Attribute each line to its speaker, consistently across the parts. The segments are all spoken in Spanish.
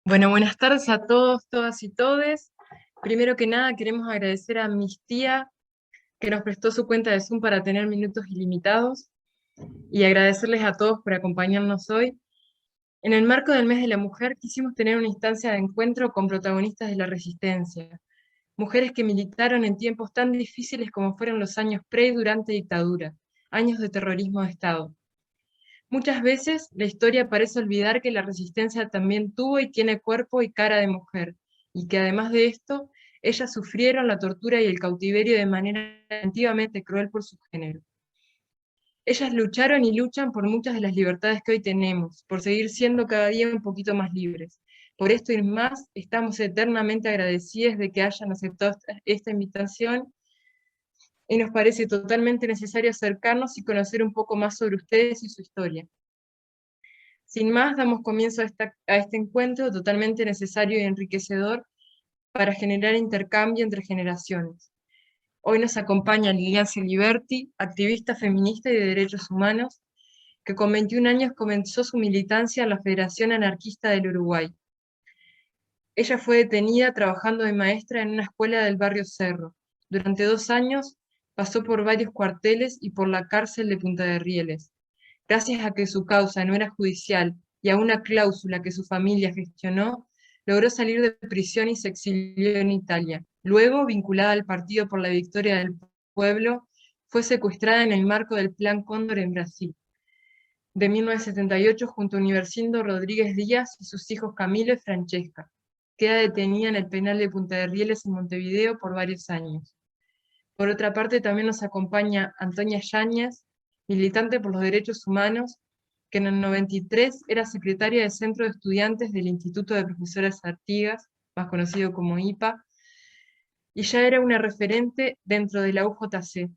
Speaker 1: Bueno, buenas tardes a todos, todas y todes. Primero que nada, queremos agradecer a Amnistía que nos prestó su cuenta de Zoom para tener minutos ilimitados y agradecerles a todos por acompañarnos hoy. En el marco del Mes de la Mujer quisimos tener una instancia de encuentro con protagonistas de la resistencia, mujeres que militaron en tiempos tan difíciles como fueron los años pre y durante dictadura, años de terrorismo de Estado. Muchas veces la historia parece olvidar que la resistencia también tuvo y tiene cuerpo y cara de mujer, y que además de esto, ellas sufrieron la tortura y el cautiverio de manera relativamente cruel por su género. Ellas lucharon y luchan por muchas de las libertades que hoy tenemos, por seguir siendo cada día un poquito más libres. Por esto y más, estamos eternamente agradecidas de que hayan aceptado esta invitación y nos parece totalmente necesario acercarnos y conocer un poco más sobre ustedes y su historia. Sin más, damos comienzo a este encuentro totalmente necesario y enriquecedor para generar intercambio entre generaciones. Hoy nos acompaña Lilian Ciliberti, activista feminista y de derechos humanos, que con 21 años comenzó su militancia en la Federación Anarquista del Uruguay. Ella fue detenida trabajando de maestra en una escuela del barrio Cerro. Durante 2 años pasó por varios cuarteles y por la cárcel de Punta de Rieles. Gracias a que su causa no era judicial y a una cláusula que su familia gestionó, logró salir de prisión y se exilió en Italia. Luego, vinculada al Partido por la Victoria del Pueblo, fue secuestrada en el marco del Plan Cóndor en Brasil. De 1978, junto a Universindo Rodríguez Díaz y sus hijos Camilo y Francesca. Queda detenida en el penal de Punta de Rieles en Montevideo por varios años. Por otra parte, también nos acompaña Antonia Yáñez, militante por los derechos humanos, que en el 93 era secretaria del Centro de Estudiantes del Instituto de Profesoras Artigas, más conocido como IPA, y ya era una referente dentro de la UJC.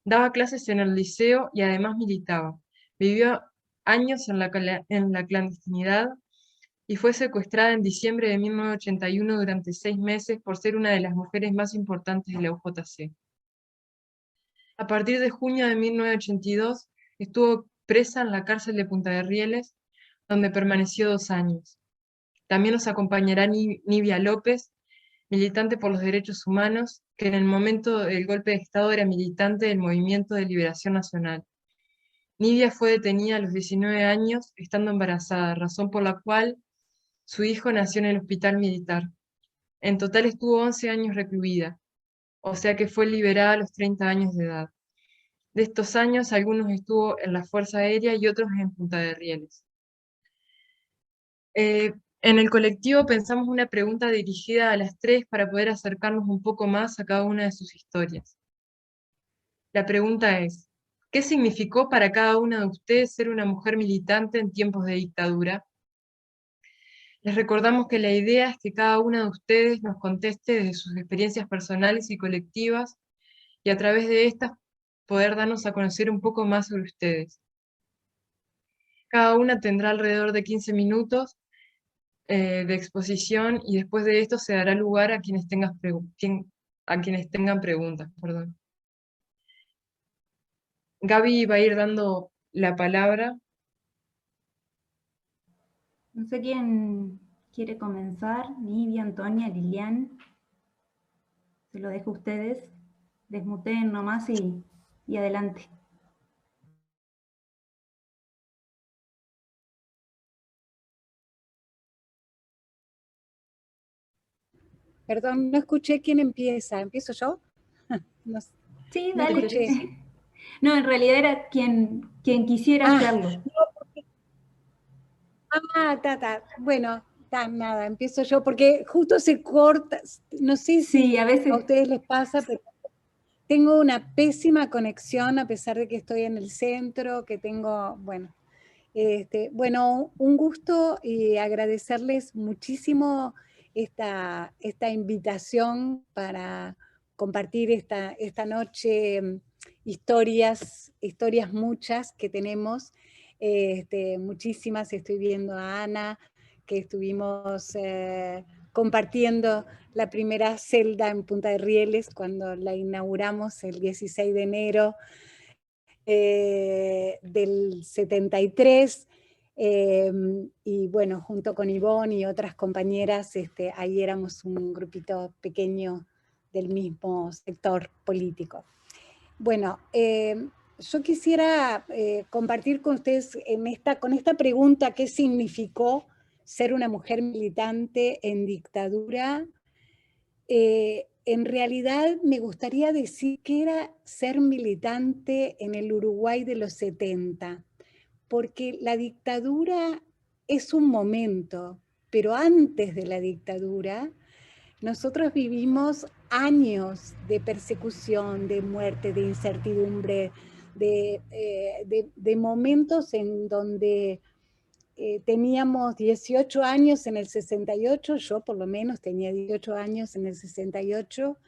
Speaker 1: Daba clases en el liceo y además militaba. Vivió años en la clandestinidad y fue secuestrada en diciembre de 1981 durante 6 meses por ser una de las mujeres más importantes de la UJC. A partir de junio de 1982 estuvo presa en la cárcel de Punta de Rieles, donde permaneció 2 años. También nos acompañará Nivia López, militante por los derechos humanos, que en el momento del golpe de Estado era militante del Movimiento de Liberación Nacional. Nivia fue detenida a los 19 años, estando embarazada, razón por la cual su hijo nació en el hospital militar. En total estuvo 11 años recluida, o sea que fue liberada a los 30 años de edad. De estos años, algunos estuvo en la Fuerza Aérea y otros en Punta de Rieles. En el colectivo pensamos una pregunta dirigida a las tres para poder acercarnos un poco más a cada una de sus historias. La pregunta es, ¿qué significó para cada una de ustedes ser una mujer militante en tiempos de dictadura? Les recordamos que la idea es que cada una de ustedes nos conteste desde sus experiencias personales y colectivas y a través de estas poder darnos a conocer un poco más sobre ustedes. Cada una tendrá alrededor de 15 minutos de exposición y después de esto se dará lugar a quienes tengan preguntas. Perdón. Gaby va a ir dando la palabra.
Speaker 2: No sé quién quiere comenzar, Nivia, Antonia, Lilian. Se lo dejo a ustedes. Desmuteen nomás y adelante.
Speaker 3: Perdón, no escuché quién empieza. ¿Empiezo yo?
Speaker 2: No, sí,
Speaker 3: no
Speaker 2: dale.
Speaker 3: Escuché.
Speaker 2: No, en realidad era quien quisiera hacerlo.
Speaker 3: Bueno, nada, empiezo yo, porque justo se corta, no sé si
Speaker 2: a veces
Speaker 3: a ustedes les pasa, pero tengo una pésima conexión a pesar de que estoy en el centro, que tengo, bueno, un gusto y agradecerles muchísimo esta invitación para compartir esta noche historias muchas que tenemos, muchísimas. Estoy viendo a Ana, que estuvimos compartiendo la primera celda en Punta de Rieles cuando la inauguramos el 16 de enero del 73. Y bueno, junto con Ivonne y otras compañeras, ahí éramos un grupito pequeño del mismo sector político. Bueno, yo quisiera compartir con ustedes con esta pregunta, ¿qué significó ser una mujer militante en dictadura? En realidad me gustaría decir que era ser militante en el Uruguay de los 70, porque la dictadura es un momento, pero antes de la dictadura, nosotros vivimos años de persecución, de muerte, de incertidumbre, de momentos en donde teníamos 18 años en el 68, yo por lo menos tenía 18 años en el 68,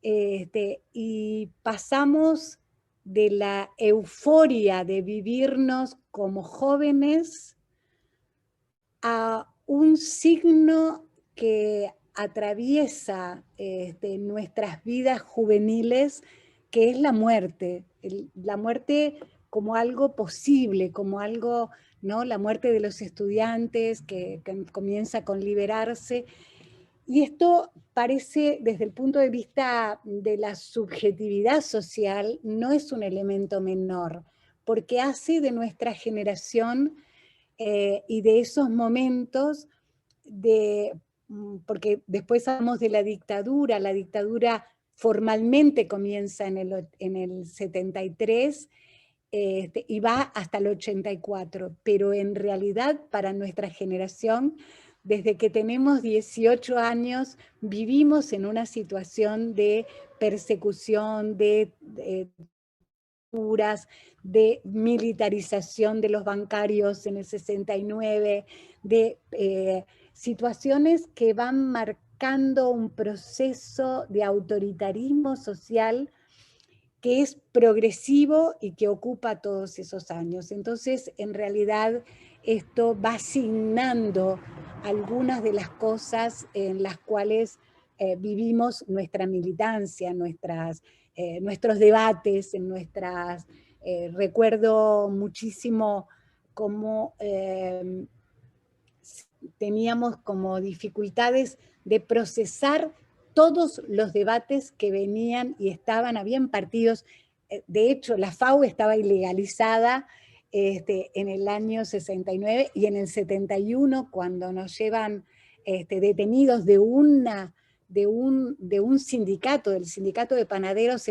Speaker 3: y pasamos de la euforia de vivirnos como jóvenes a un signo que atraviesa nuestras vidas juveniles, que es la muerte. La muerte como algo posible, como algo, ¿no? La muerte de los estudiantes que comienza con liberarse. Y esto parece, desde el punto de vista de la subjetividad social, no es un elemento menor, porque hace de nuestra generación y de esos momentos, porque después hablamos de la dictadura formalmente comienza en el 73 y va hasta el 84, pero en realidad para nuestra generación, desde que tenemos 18 años, vivimos en una situación de persecución, de militarización de los bancarios en el 69, de situaciones que van marcando un proceso de autoritarismo social que es progresivo y que ocupa todos esos años. Entonces, en realidad, esto va asignando algunas de las cosas en las cuales vivimos nuestra militancia, nuestros debates, recuerdo muchísimo cómo teníamos como dificultades de procesar todos los debates que venían y habían partidos. De hecho, la FAU estaba ilegalizada en el año 69 y en el 71, cuando nos llevan detenidos de un sindicato, del sindicato de panaderos,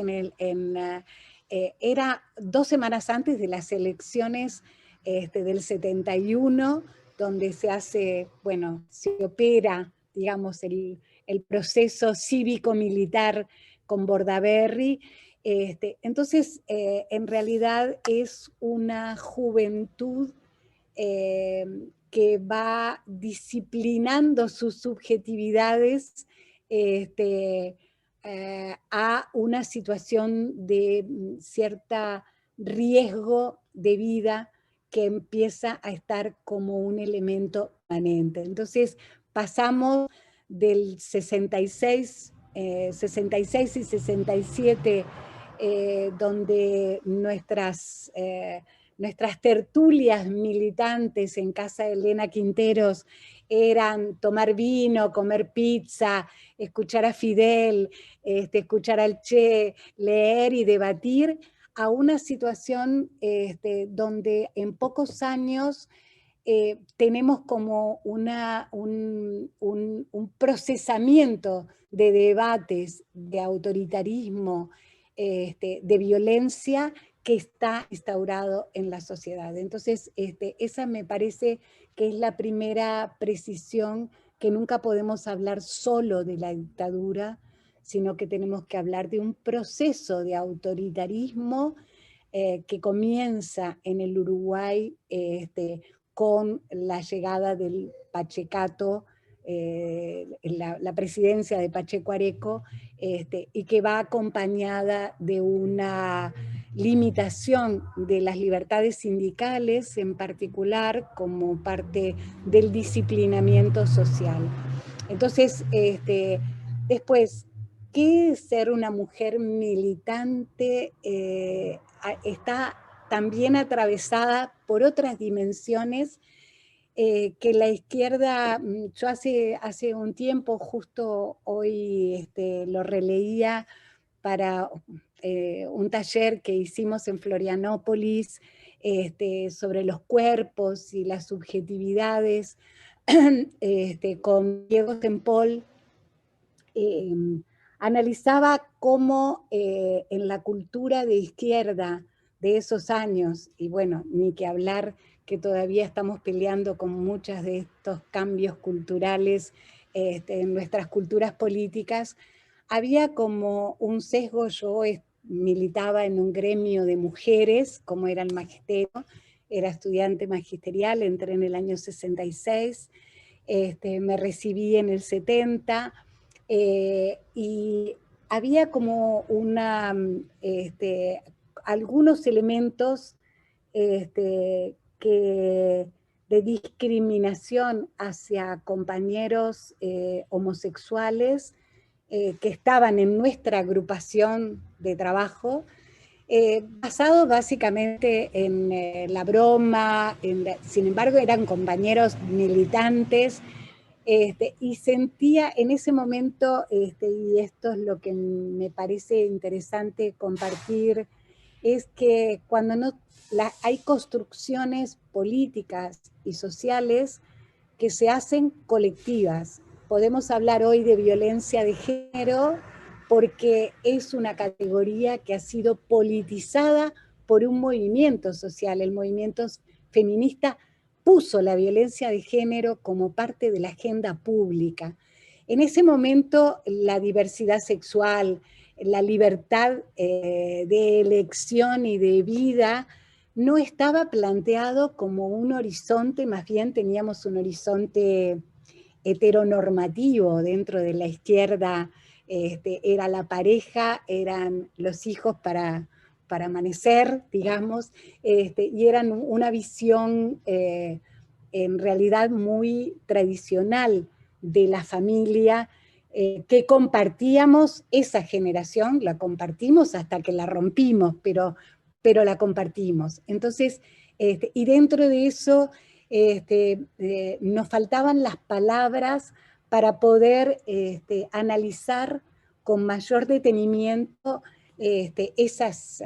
Speaker 3: era 2 semanas antes de las elecciones del 71, donde se hace, bueno, se opera, digamos, el proceso cívico-militar con Bordaberry. Entonces, en realidad es una juventud que va disciplinando sus subjetividades a una situación de cierta riesgo de vida que empieza a estar como un elemento permanente. Entonces pasamos del 66 y 67, donde nuestras tertulias militantes en casa de Elena Quinteros eran tomar vino, comer pizza, escuchar a Fidel, escuchar al Che, leer y debatir, a una situación donde en pocos años tenemos como un procesamiento de debates, de autoritarismo, de violencia que está instaurado en la sociedad. Entonces, esa me parece que es la primera precisión, que nunca podemos hablar solo de la dictadura, sino que tenemos que hablar de un proceso de autoritarismo que comienza en el Uruguay con la llegada del Pachecato, la presidencia de Pacheco Areco, y que va acompañada de una limitación de las libertades sindicales, en particular como parte del disciplinamiento social. Entonces, después, ¿qué es ser una mujer militante? Está también atravesada por otras dimensiones que la izquierda, yo hace un tiempo, justo hoy lo releía para un taller que hicimos en Florianópolis sobre los cuerpos y las subjetividades con Diego Tempol. Analizaba cómo en la cultura de izquierda de esos años, y bueno, ni que hablar que todavía estamos peleando con muchos de estos cambios culturales en nuestras culturas políticas, había como un sesgo. Yo militaba en un gremio de mujeres, como era el magisterio, era estudiante magisterial, entré en el año 66, me recibí en el 70, y había como algunos elementos de discriminación hacia compañeros homosexuales que estaban en nuestra agrupación de trabajo, basado básicamente en la broma, sin embargo eran compañeros militantes, y sentía en ese momento, y esto es lo que me parece interesante compartir, es que cuando hay construcciones políticas y sociales que se hacen colectivas. Podemos hablar hoy de violencia de género porque es una categoría que ha sido politizada por un movimiento social. El movimiento feminista puso la violencia de género como parte de la agenda pública. En ese momento, la diversidad sexual, la libertad de elección y de vida no estaba planteado como un horizonte, más bien teníamos un horizonte heteronormativo dentro de la izquierda. Era la pareja, eran los hijos para amanecer, digamos, y eran una visión en realidad muy tradicional de la familia, que compartíamos esa generación, la compartimos hasta que la rompimos, pero la compartimos. Entonces, y dentro de eso nos faltaban las palabras para poder analizar con mayor detenimiento esas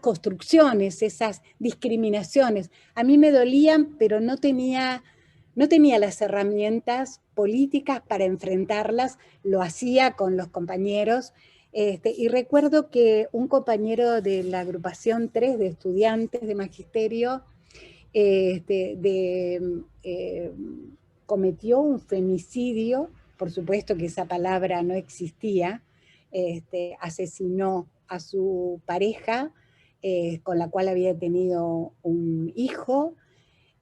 Speaker 3: construcciones, esas discriminaciones. A mí me dolían, pero no tenía las herramientas políticas para enfrentarlas. Lo hacía con los compañeros. Y recuerdo que un compañero de la agrupación 3 de estudiantes de magisterio cometió un femicidio, por supuesto que esa palabra no existía, asesinó a su pareja, con la cual había tenido un hijo,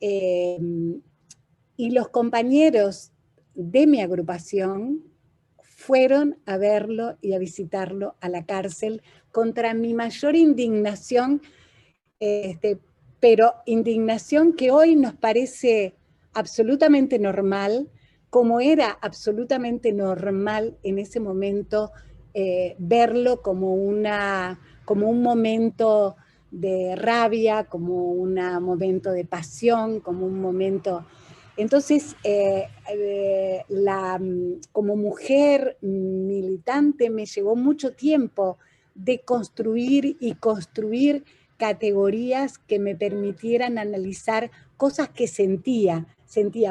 Speaker 3: y los compañeros de mi agrupación fueron a verlo y a visitarlo a la cárcel contra mi mayor indignación, pero indignación que hoy nos parece absolutamente normal, como era absolutamente normal en ese momento verlo como un momento de rabia, como un momento de pasión, como un momento. Entonces, como mujer militante me llevó mucho tiempo de construir y construir categorías que me permitieran analizar cosas que sentía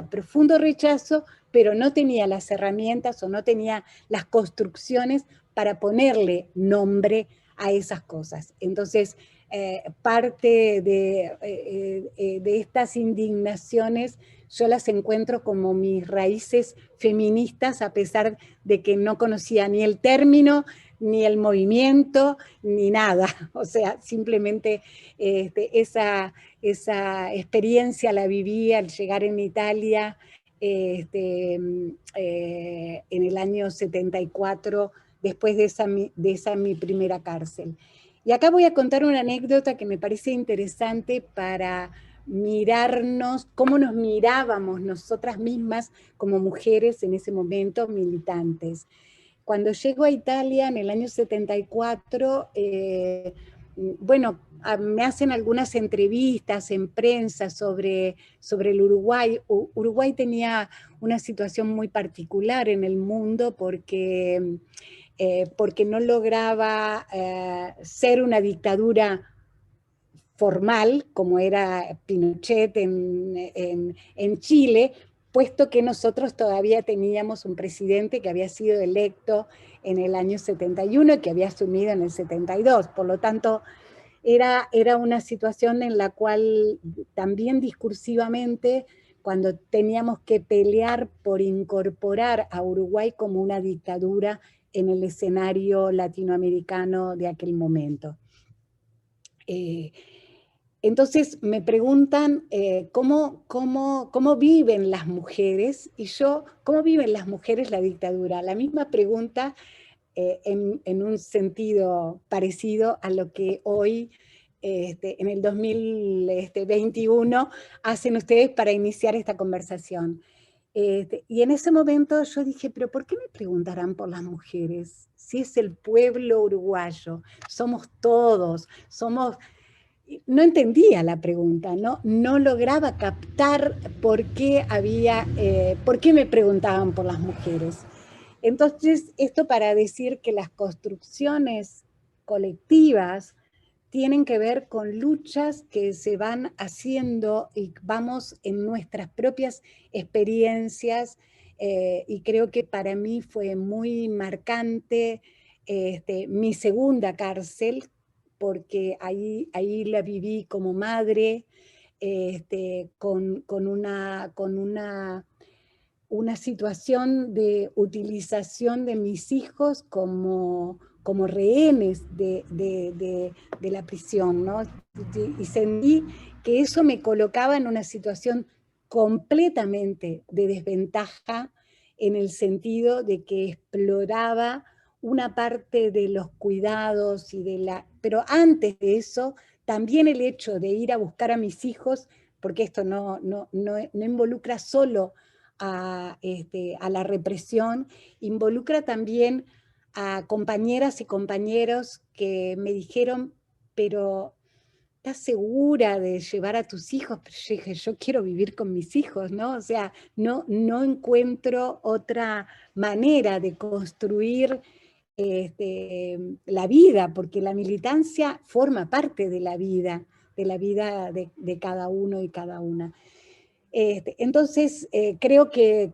Speaker 3: profundo rechazo, pero no tenía las herramientas o no tenía las construcciones para ponerle nombre a esas cosas. Entonces, parte de estas indignaciones yo las encuentro como mis raíces feministas, a pesar de que no conocía ni el término, ni el movimiento, ni nada. O sea, simplemente esa experiencia la viví al llegar en Italia en el año 74, después de esa mi primera cárcel. Y acá voy a contar una anécdota que me parece interesante para mirarnos, cómo nos mirábamos nosotras mismas como mujeres en ese momento militantes. Cuando llego a Italia en el año 74, bueno, me hacen algunas entrevistas en prensa sobre el Uruguay. Uruguay tenía una situación muy particular en el mundo porque no lograba ser una dictadura formal, como era Pinochet en Chile, puesto que nosotros todavía teníamos un presidente que había sido electo en el año 71 y que había asumido en el 72. Por lo tanto, era una situación en la cual también discursivamente, cuando teníamos que pelear por incorporar a Uruguay como una dictadura en el escenario latinoamericano de aquel momento. Entonces me preguntan cómo viven las mujeres, y yo, ¿cómo viven las mujeres la dictadura? La misma pregunta en un sentido parecido a lo que hoy, en el 2021, hacen ustedes para iniciar esta conversación. Y en ese momento yo dije, pero ¿por qué me preguntarán por las mujeres? Si es el pueblo uruguayo, somos todos, somos... No entendía la pregunta, no lograba captar por qué me preguntaban por las mujeres. Entonces, esto para decir que las construcciones colectivas tienen que ver con luchas que se van haciendo y vamos en nuestras propias experiencias, y creo que para mí fue muy marcante mi segunda cárcel, porque ahí la viví como madre, con una situación de utilización de mis hijos como rehenes de la prisión, ¿no? Y sentí que eso me colocaba en una situación completamente de desventaja, en el sentido de que exploraba una parte de los cuidados pero antes de eso, también el hecho de ir a buscar a mis hijos, porque esto no involucra solo a la represión, involucra también a compañeras y compañeros que me dijeron, pero ¿estás segura de llevar a tus hijos? Pero yo dije, yo quiero vivir con mis hijos, ¿no? O sea, no encuentro otra manera de construir la vida, porque la militancia forma parte de la vida de cada uno y cada una. Entonces, creo que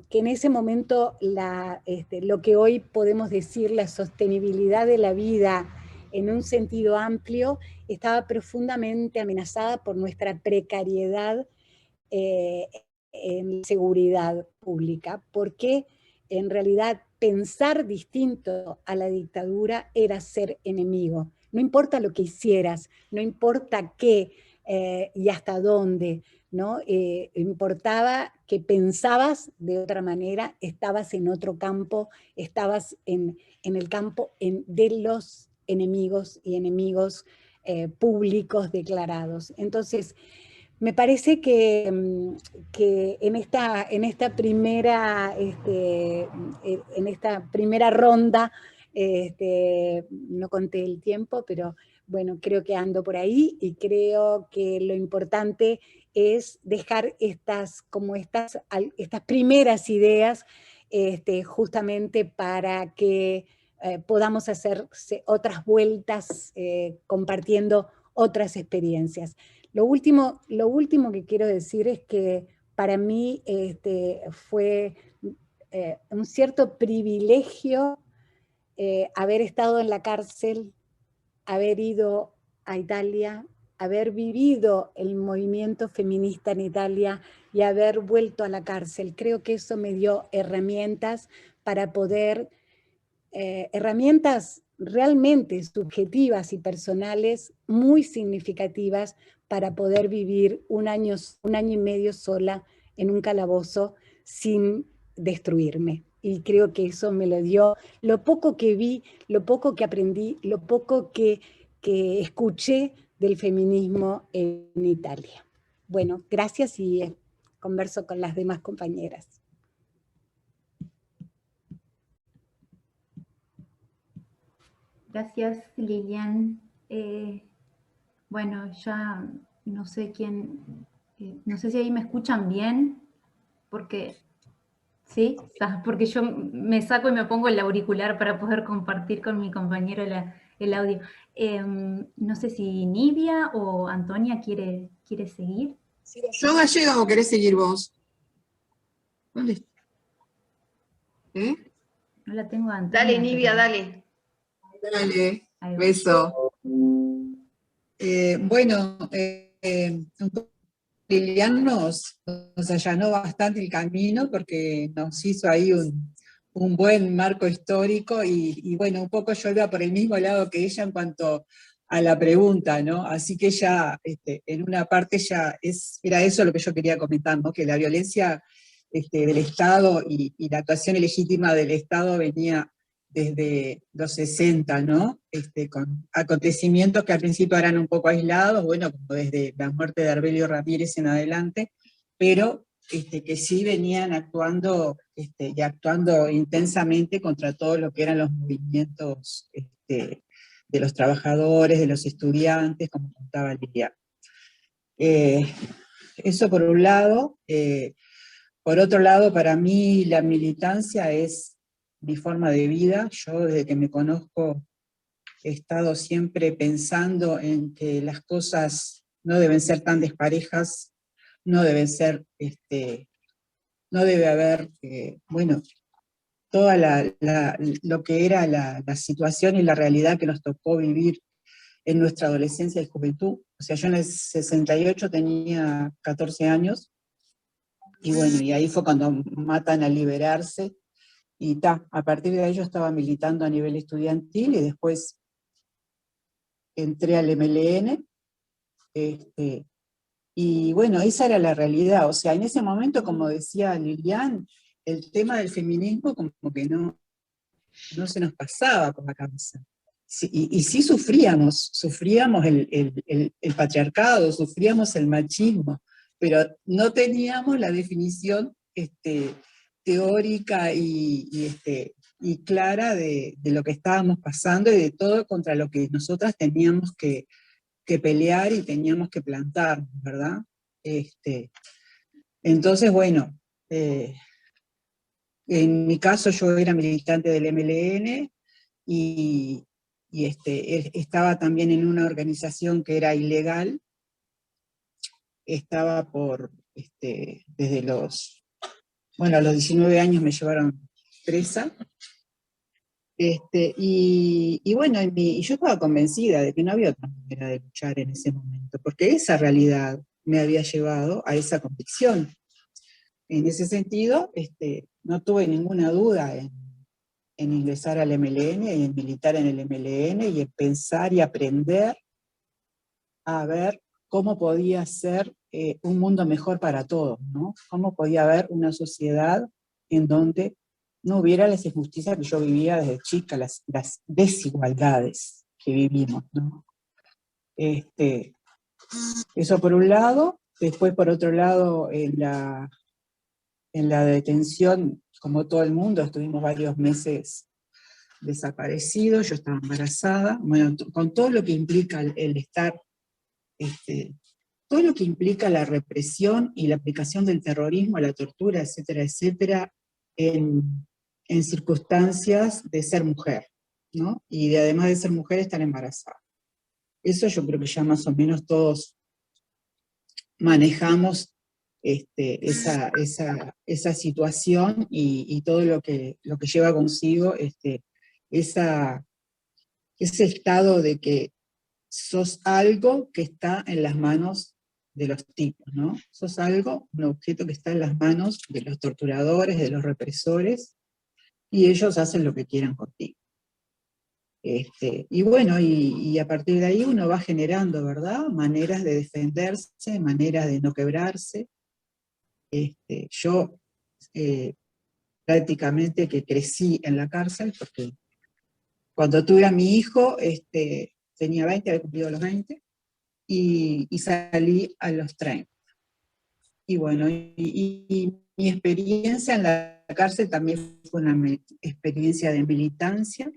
Speaker 3: en ese momento lo que hoy podemos decir la sostenibilidad de la vida en un sentido amplio estaba profundamente amenazada por nuestra precariedad en seguridad pública, porque en realidad pensar distinto a la dictadura era ser enemigo. No importa lo que hicieras, no importa qué y hasta dónde, ¿no? Importaba que pensabas de otra manera, estabas en otro campo, estabas en el campo de los enemigos y enemigos públicos declarados. Entonces, me parece que en esta primera ronda, no conté el tiempo, pero bueno, creo que ando por ahí, y creo que lo importante es dejar estas primeras ideas justamente para que podamos hacer otras vueltas compartiendo otras experiencias. Lo último que quiero decir es que para mí fue un cierto privilegio haber estado en la cárcel, haber ido a Italia, haber vivido el movimiento feminista en Italia y haber vuelto a la cárcel. Creo que eso me dio herramientas para poder, herramientas realmente subjetivas y personales muy significativas para poder vivir un año y medio sola en un calabozo sin destruirme. Y creo que eso me lo dio lo poco que vi, lo poco que aprendí, lo poco que escuché del feminismo en Italia. Bueno, gracias, y converso con las demás compañeras.
Speaker 2: Gracias, Lilian. Bueno, ya no sé quién, no sé si ahí me escuchan bien, porque, ¿sí? Porque yo me saco y me pongo el auricular para poder compartir con mi compañero el audio. No sé si Nidia o Antonia quiere seguir.
Speaker 4: ¿Sigo yo, Gallega, o querés seguir vos? ¿Dónde está?
Speaker 2: No la tengo a Antonia.
Speaker 5: Dale, Nidia,
Speaker 2: pero...
Speaker 5: dale.
Speaker 4: Dale,
Speaker 2: Ahí va.
Speaker 4: beso. Bueno, un poco Lilian nos allanó bastante el camino porque nos hizo ahí un buen marco histórico y bueno, un poco yo iba por el mismo lado que ella en cuanto a la pregunta, ¿no? Así que ya en una parte ya era eso lo que yo quería comentar, ¿no? Que la violencia del Estado y la actuación ilegítima del Estado venía desde los 60, ¿no? Con acontecimientos que al principio eran un poco aislados, bueno, como desde la muerte de Arbelio Ramírez en adelante, pero que sí venían actuando y actuando intensamente contra todo lo que eran los movimientos de los trabajadores, de los estudiantes, como contaba Lilia. Eso por un lado. Por otro lado, para mí la militancia es mi forma de vida. Yo desde que me conozco he estado siempre pensando en que las cosas no deben ser tan desparejas, no deben ser, no debe haber, bueno, toda lo que era la situación y la realidad que nos tocó vivir en nuestra adolescencia y juventud. O sea, yo en el 68 tenía 14 años, y bueno, y ahí fue cuando matan a Liberarse, y a partir de ahí yo estaba militando a nivel estudiantil, y después entré al MLN, y bueno, esa era la realidad. O sea, en ese momento, como decía Lilian, el tema del feminismo como que no se nos pasaba por la cabeza. Sí, y sí sufríamos el patriarcado, sufríamos el machismo, pero no teníamos la definición teórica y clara de lo que estábamos pasando y de todo contra lo que nosotras teníamos que pelear y teníamos que plantar, ¿verdad? Entonces, bueno, en mi caso yo era militante del MLN y estaba también en una organización que era ilegal. Estaba desde a los 19 años me llevaron presa. Y bueno, y yo estaba convencida de que no había otra manera de luchar en ese momento, porque esa realidad me había llevado a esa convicción. En ese sentido, no tuve ninguna duda en ingresar al MLN y en militar en el MLN y en pensar y aprender a ver cómo podía ser un mundo mejor para todos, ¿no? Cómo podía haber una sociedad en donde no hubiera las injusticias que yo vivía desde chica, las desigualdades que vivimos, ¿no? Eso por un lado. Después, por otro lado, en la detención, como todo el mundo, estuvimos varios meses desaparecidos. Yo estaba embarazada, bueno, con todo lo que implica el estar, todo lo que implica la represión y la aplicación del terrorismo, la tortura, etcétera, etcétera, en circunstancias de ser mujer, ¿no? Y de, además de ser mujer, estar embarazada. Eso yo creo que ya más o menos todos manejamos esa situación y todo lo que lleva consigo ese estado de que sos algo que está en las manos de los tipos, ¿no? Sos algo, un objeto que está en las manos de los torturadores, de los represores, y ellos hacen lo que quieran contigo. Y bueno, y a partir de ahí uno va generando, ¿verdad? Maneras de defenderse, maneras de no quebrarse. Yo prácticamente que crecí en la cárcel, porque cuando tuve a mi hijo, tenía 20, había cumplido los 20, y salí a los 30. Y bueno, y mi experiencia en la cárcel también fue una experiencia de militancia,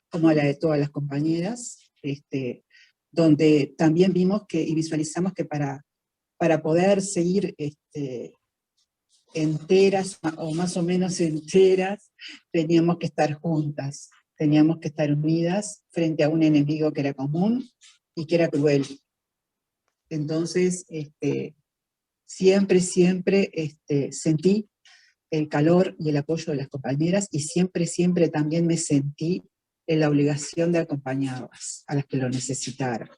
Speaker 4: como la de todas las compañeras, donde también vimos y visualizamos que para poder seguir enteras, o más o menos enteras, teníamos que estar juntas, teníamos que estar unidas frente a un enemigo que era común y que era cruel. Entonces, siempre sentí el calor y el apoyo de las compañeras, y siempre también me sentí en la obligación de acompañarlas a las que lo necesitaran.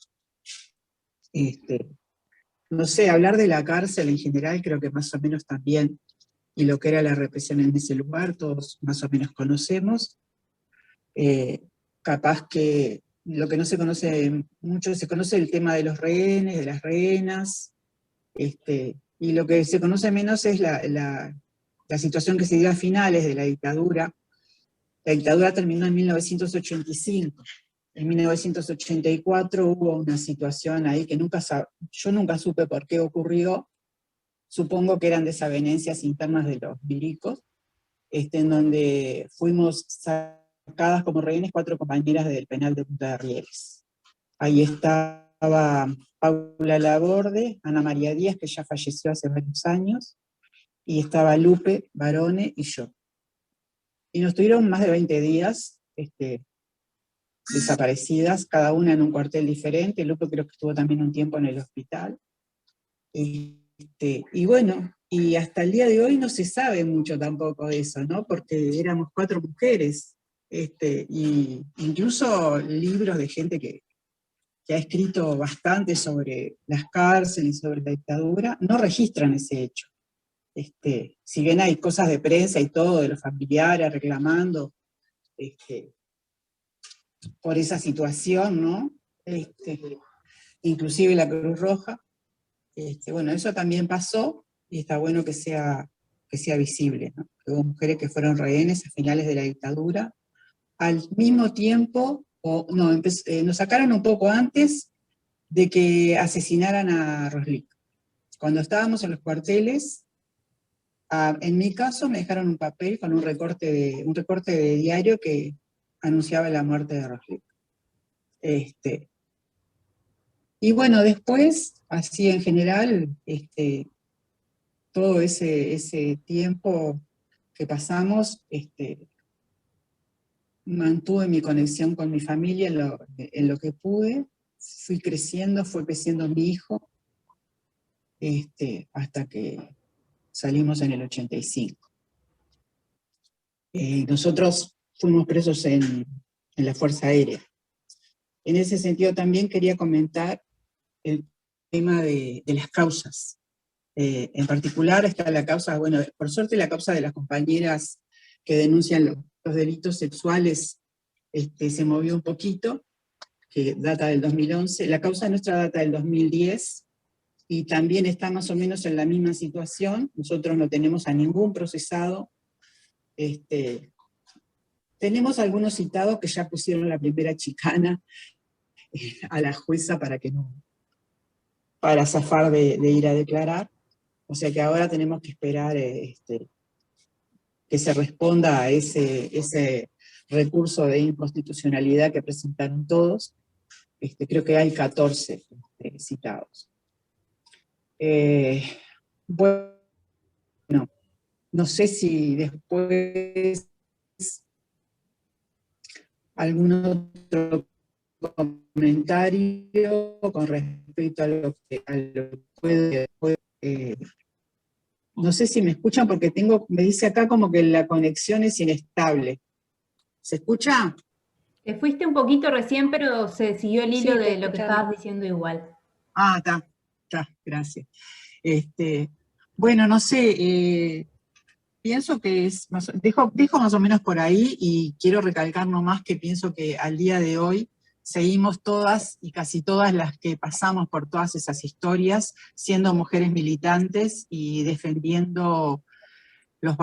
Speaker 4: No sé, hablar de la cárcel en general creo que más o menos también, y lo que era la represión en ese lugar, todos más o menos conocemos. Capaz que lo que no se conoce mucho, se conoce el tema de los rehenes, de las rehenas, y lo que se conoce menos es la situación que se dio a finales de la dictadura. La dictadura terminó en 1985. En 1984 hubo una situación ahí que yo nunca supe por qué ocurrió. Supongo que eran desavenencias internas de los milicos, en donde fuimos sacadas como rehenes 4 compañeras del penal de Punta de Rieles. Ahí estaba Paula Laborde, Ana María Díaz, que ya falleció hace varios años, y estaba Lupe Barone y yo. Y nos tuvieron más de 20 días desaparecidas, cada una en un cuartel diferente. Lupe creo que estuvo también un tiempo en el hospital. Y bueno, y hasta el día de hoy no se sabe mucho tampoco de eso, ¿no? Porque éramos 4 mujeres, y incluso libros de gente que ha escrito bastante sobre las cárceles, sobre la dictadura, no registran ese hecho. Si bien hay cosas de prensa y todo, de los familiares reclamando por esa situación, ¿no? Inclusive la Cruz Roja, bueno, eso también pasó, y está bueno que sea visible, ¿no? Que hubo mujeres que fueron rehenes a finales de la dictadura, al mismo tiempo, nos sacaron un poco antes de que asesinaran a Roslik. Cuando estábamos en los cuarteles, en mi caso me dejaron un papel con un recorte de diario que anunciaba la muerte de Roslik. Y bueno, después, así en general, todo ese tiempo que pasamos, mantuve mi conexión con mi familia en lo que pude. Fue creciendo mi hijo, hasta que salimos en el 85. Nosotros fuimos presos en la Fuerza Aérea. En ese sentido también quería comentar el tema de las causas. En particular está la causa, bueno, por suerte la causa de las compañeras que denuncian los delitos sexuales se movió un poquito, que data del 2011. La causa nuestra data del 2010, y también está más o menos en la misma situación. Nosotros no tenemos a ningún procesado. Tenemos algunos citados que ya pusieron la primera chicana a la jueza para zafar de ir a declarar. O sea que ahora tenemos que esperar que se responda a ese recurso de inconstitucionalidad que presentaron todos. Creo que hay 14 citados. Bueno, no sé si después algún otro comentario con respecto a lo que puede no sé si me escuchan porque me dice acá como que la conexión es inestable. ¿Se escucha?
Speaker 2: Te fuiste un poquito recién, pero se siguió el hilo
Speaker 3: Sí,
Speaker 2: de lo que estabas diciendo igual.
Speaker 4: Ah, está, gracias. Bueno, no sé, pienso que dejo más o menos por ahí, y quiero recalcar nomás que pienso que al día de hoy seguimos todas y casi todas las que pasamos por todas esas historias, siendo mujeres militantes y defendiendo los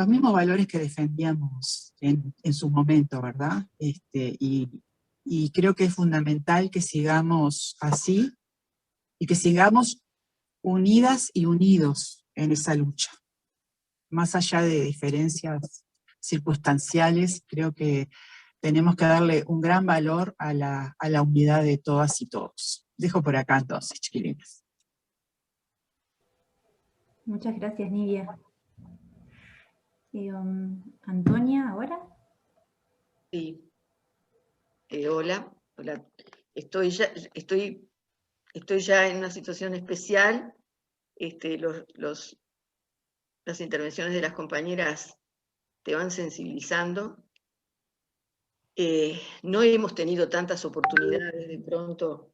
Speaker 4: mismos valores que defendíamos en su momento, ¿verdad? Y creo que es fundamental que sigamos así, y que sigamos unidas y unidos en esa lucha. Más allá de diferencias circunstanciales, creo que tenemos que darle un gran valor a la unidad de todas y todos. Dejo por acá entonces, chiquilines.
Speaker 2: Muchas gracias, Nidia. Antonia, ¿ahora?
Speaker 5: Sí. Hola. Estoy ya en una situación especial. Las intervenciones de las compañeras te van sensibilizando. No hemos tenido tantas oportunidades de pronto,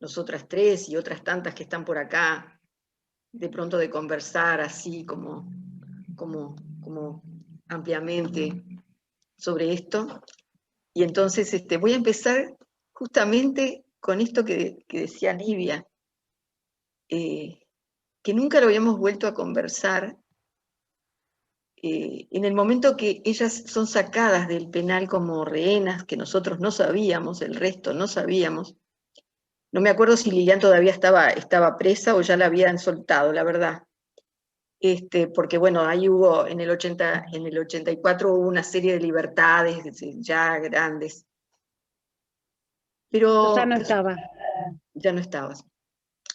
Speaker 5: nosotras tres y otras tantas que están por acá, de pronto de conversar así como ampliamente sobre esto. Y entonces voy a empezar justamente con esto que decía Livia, que nunca lo habíamos vuelto a conversar. En el momento que ellas son sacadas del penal como rehenas, que nosotros no sabíamos, el resto no sabíamos, no me acuerdo si Lilian todavía estaba presa o ya la habían soltado, la verdad. Porque bueno, ahí hubo, en el 84 hubo una serie de libertades ya grandes. Pero
Speaker 3: Ya no estaba.
Speaker 5: ya no estabas.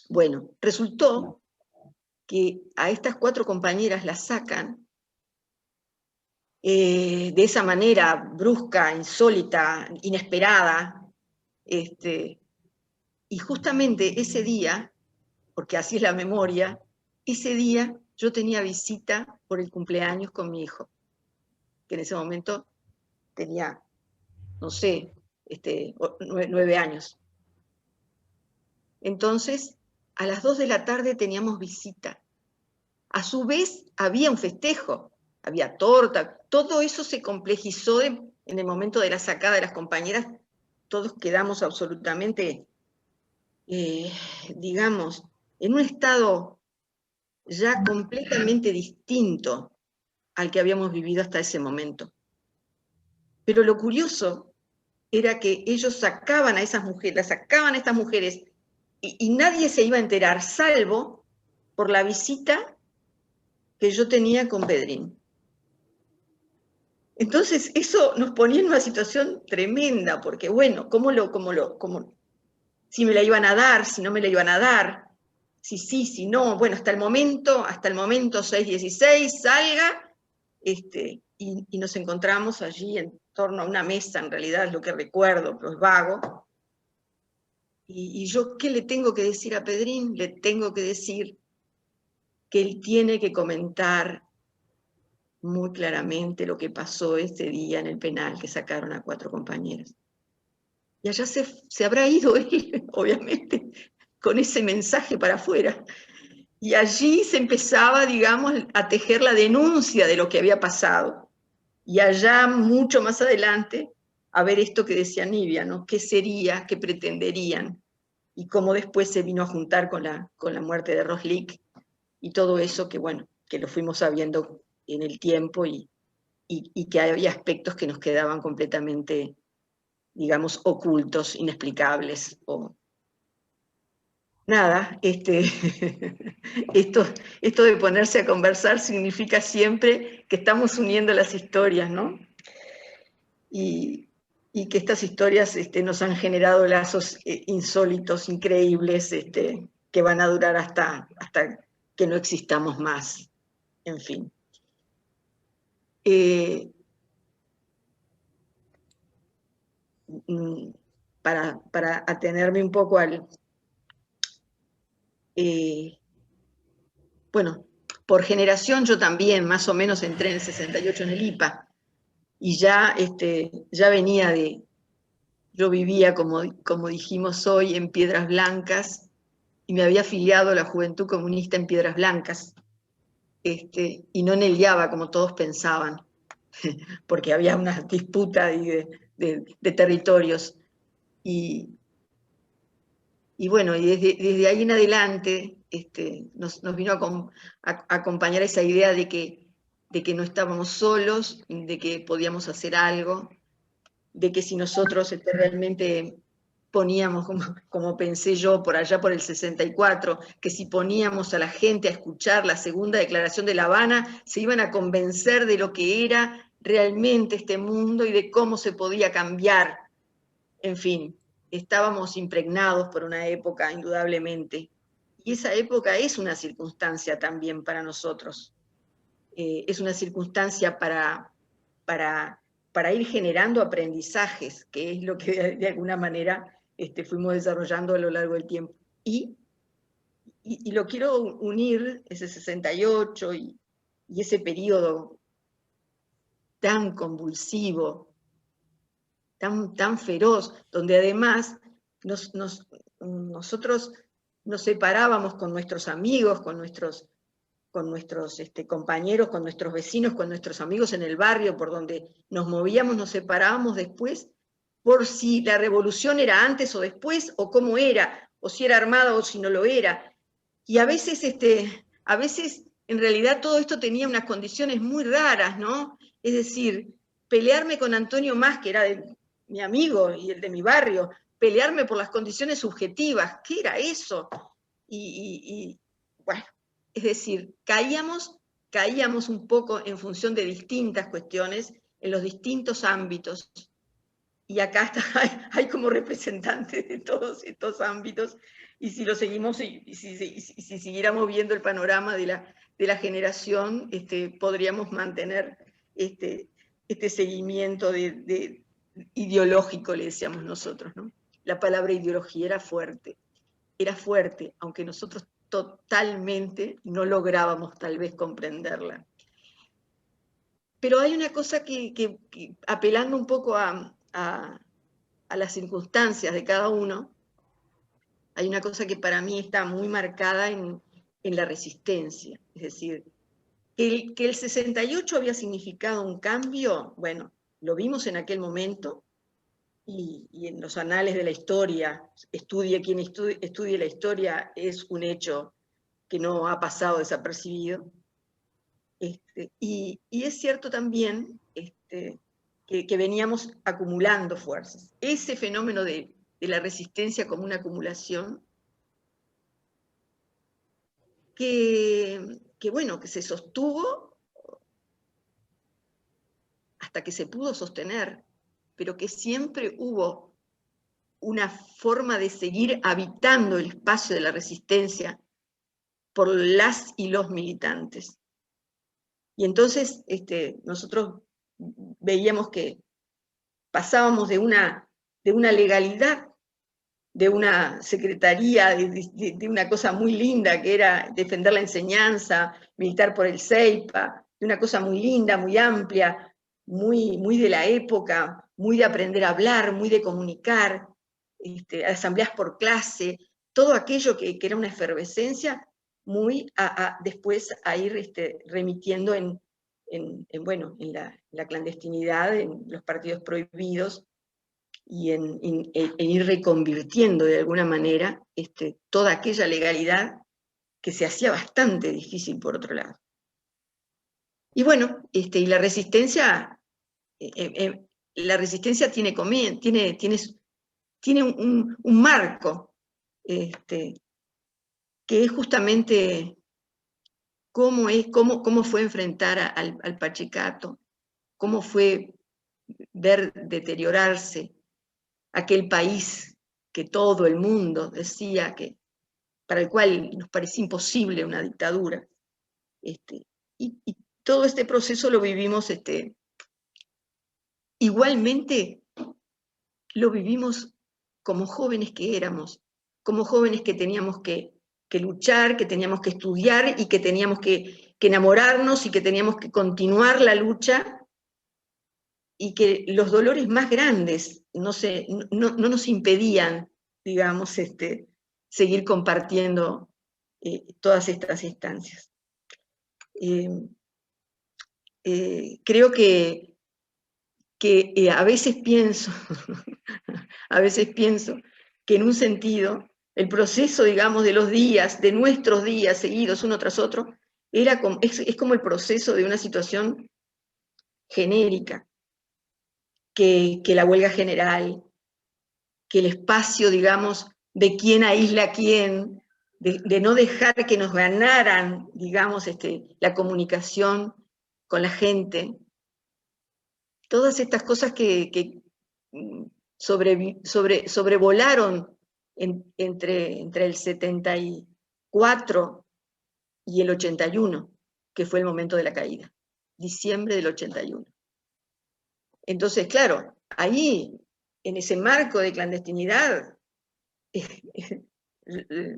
Speaker 5: Bueno, resultó que a estas 4 compañeras las sacan de esa manera brusca, insólita, inesperada, y justamente ese día, porque así es la memoria, ese día yo tenía visita por el cumpleaños con mi hijo, que en ese momento tenía, no sé, 9 años. Entonces, a las 2 de la tarde teníamos visita. A su vez, había un festejo, había torta, todo eso se complejizó en el momento de la sacada de las compañeras. Todos quedamos absolutamente, digamos, en un estado ya completamente distinto al que habíamos vivido hasta ese momento. Pero lo curioso era que ellos sacaban a esas mujeres, las sacaban a estas mujeres, y nadie se iba a enterar, salvo por la visita que yo tenía con Pedrín. Entonces eso nos ponía en una situación tremenda, porque bueno, si me la iban a dar, si no me la iban a dar, si sí, si no, bueno, hasta el momento 6:16, salga, y nos encontramos allí en torno a una mesa, en realidad es lo que recuerdo, pero es vago. Y yo, ¿qué le tengo que decir a Pedrín? Le tengo que decir que él tiene que comentar muy claramente lo que pasó ese día en el penal, que sacaron a 4 compañeras. Y allá se habrá ido él, obviamente, con ese mensaje para afuera. Y allí se empezaba, digamos, a tejer la denuncia de lo que había pasado. Y allá, mucho más adelante, a ver esto que decía Nidia, ¿no? ¿Qué sería, qué pretenderían? Y cómo después se vino a juntar con la muerte de Roslik, y todo eso que, bueno, que lo fuimos sabiendo en el tiempo, y que había aspectos que nos quedaban completamente, digamos, ocultos, inexplicables. Nada, esto de ponerse a conversar significa siempre que estamos uniendo las historias, ¿no? Y que estas historias nos han generado lazos insólitos, increíbles, que van a durar hasta que no existamos más, en fin. Para atenerme un poco al... bueno, por generación yo también más o menos entré en el 68 en el IPA, y ya venía yo vivía, como dijimos hoy, en Piedras Blancas, y me había afiliado a la Juventud Comunista en Piedras Blancas, y no en el IABA como todos pensaban, porque había una disputa de territorios. Y bueno, y desde ahí en adelante nos vino a acompañar esa idea de que no estábamos solos, de que podíamos hacer algo, de que si nosotros realmente poníamos, como pensé yo por allá por el 64, que si poníamos a la gente a escuchar la segunda declaración de La Habana, se iban a convencer de lo que era realmente este mundo y de cómo se podía cambiar. En fin, estábamos impregnados por una época, indudablemente. Y esa época es una circunstancia también para nosotros. Es una circunstancia para ir generando aprendizajes, que es lo que de alguna manera fuimos desarrollando a lo largo del tiempo. Y lo quiero unir, ese 68 y ese periodo tan convulsivo, tan feroz, donde además nosotros nos separábamos con nuestros amigos, con nuestros compañeros, con nuestros vecinos, con nuestros amigos en el barrio, por donde nos movíamos, nos separábamos después, por si la revolución era antes o después, o cómo era, o si era armada o si no lo era. Y a veces en realidad todo esto tenía unas condiciones muy raras, ¿no? Es decir, pelearme con Antonio Mas, que era mi amigo y el de mi barrio, pelearme por las condiciones subjetivas, ¿qué era eso? Bueno, es decir, caíamos un poco en función de distintas cuestiones, en los distintos ámbitos, y acá hay como representantes de todos estos ámbitos, y si lo seguimos, y si siguiéramos viendo el panorama de la generación, podríamos mantener este seguimiento ideológico, le decíamos nosotros, ¿no? La palabra ideología era fuerte, aunque nosotros totalmente no lográbamos tal vez comprenderla. Pero hay una cosa que apelando un poco a las circunstancias de cada uno, hay una cosa que para mí está muy marcada en la resistencia. Es decir, que el 68 había significado un cambio, bueno, lo vimos en aquel momento, y en los anales de la historia, quien estudie la historia, es un hecho que no ha pasado desapercibido. Y es cierto también que veníamos acumulando fuerzas. Ese fenómeno de la resistencia como una acumulación, que se sostuvo hasta que se pudo sostener, pero que siempre hubo una forma de seguir habitando el espacio de la resistencia por las y los militantes. Y entonces nosotros veíamos que pasábamos de una legalidad, de una secretaría, de una cosa muy linda que era defender la enseñanza, militar por el CEIPA, de una cosa muy linda, muy amplia, muy de la época, muy de aprender a hablar, muy de comunicar, asambleas por clase, todo aquello que era una efervescencia, muy después a ir remitiendo en la clandestinidad, en los partidos prohibidos, y en ir reconvirtiendo de alguna manera toda aquella legalidad que se hacía bastante difícil por otro lado. Y bueno, y la resistencia tiene un marco, que es justamente cómo fue enfrentar al Pachicato, cómo fue ver deteriorarse aquel país que todo el mundo decía para el cual nos parecía imposible una dictadura. Y todo este proceso lo vivimos, igualmente lo vivimos como jóvenes que éramos, como jóvenes que teníamos que luchar, que teníamos que estudiar y que teníamos que enamorarnos y que teníamos que continuar la lucha, y que los dolores más grandes no nos impedían, digamos, seguir compartiendo todas estas instancias. Creo que a veces pienso, que en un sentido, el proceso, digamos, de los días, de nuestros días seguidos uno tras otro, es como el proceso de una situación genérica, que la huelga general, que el espacio, digamos, de quién aísla a quién, de no dejar que nos ganaran, digamos, la comunicación con la gente, todas estas cosas que sobrevolaron entre el 74 y el 81, que fue el momento de la caída, diciembre del 81. Entonces, claro, ahí, en ese marco de clandestinidad,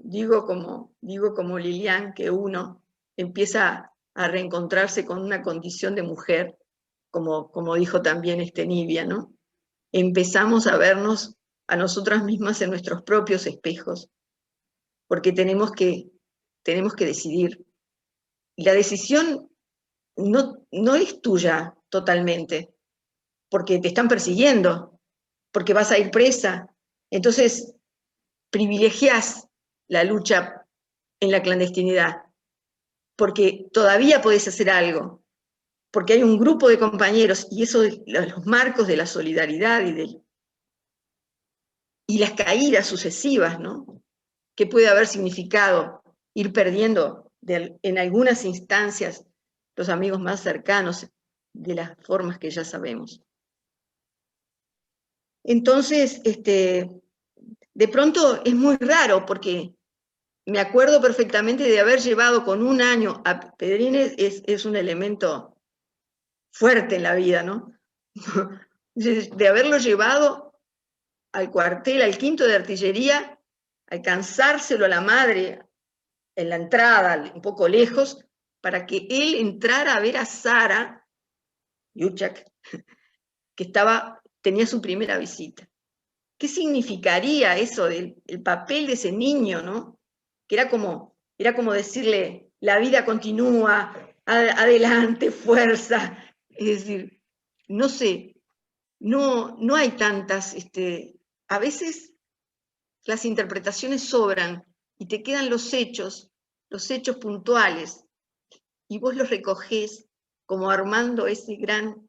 Speaker 5: digo como Lilian, que uno empieza a reencontrarse con una condición de mujer, como dijo también Nibia, ¿no? Empezamos a vernos a nosotras mismas en nuestros propios espejos, porque tenemos que decidir. Y la decisión no es tuya totalmente, porque te están persiguiendo, porque vas a ir presa. Entonces, privilegiás la lucha en la clandestinidad, porque todavía podés hacer algo, porque hay un grupo de compañeros, y eso, los marcos de la solidaridad y las caídas sucesivas, ¿no? Que puede haber significado ir perdiendo en algunas instancias los amigos más cercanos de las formas que ya sabemos. Entonces, de pronto es muy raro, porque me acuerdo perfectamente de haber llevado con 1 año a Pedrines, es un elemento fuerte en la vida, ¿no? De haberlo llevado al cuartel, al 5º de artillería, alcanzárselo a la madre en la entrada, un poco lejos, para que él entrara a ver a Sara Yuchak, que tenía su primera visita. ¿Qué significaría eso del papel de ese niño, no? Que era como decirle, la vida continúa, adelante, fuerza. Es decir, no sé, no hay tantas, a veces las interpretaciones sobran y te quedan los hechos puntuales, y vos los recogés como armando ese gran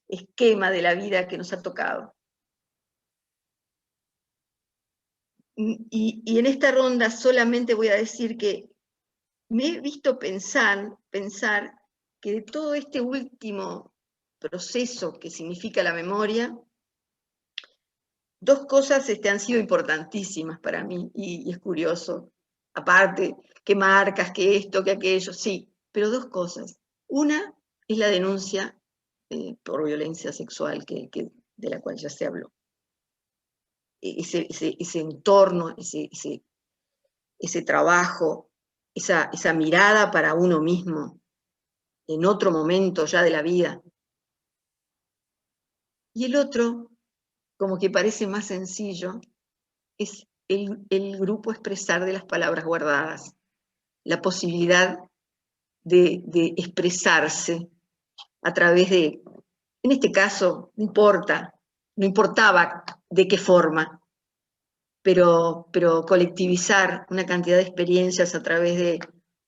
Speaker 5: esquema de la vida que nos ha tocado. Y en esta ronda solamente voy a decir que me he visto pensar que de todo este último proceso que significa la memoria, 2 cosas han sido importantísimas para mí, y es curioso, aparte, que marcas, que esto, que aquello, sí, pero 2 cosas. Una es la denuncia por violencia sexual, de la cual ya se habló. Ese entorno, ese trabajo, esa mirada para uno mismo, en otro momento ya de la vida. Y el otro, como que parece más sencillo, es el grupo expresar de las palabras guardadas, la posibilidad de expresarse a través de, en este caso, no importaba de qué forma, pero colectivizar una cantidad de experiencias a través de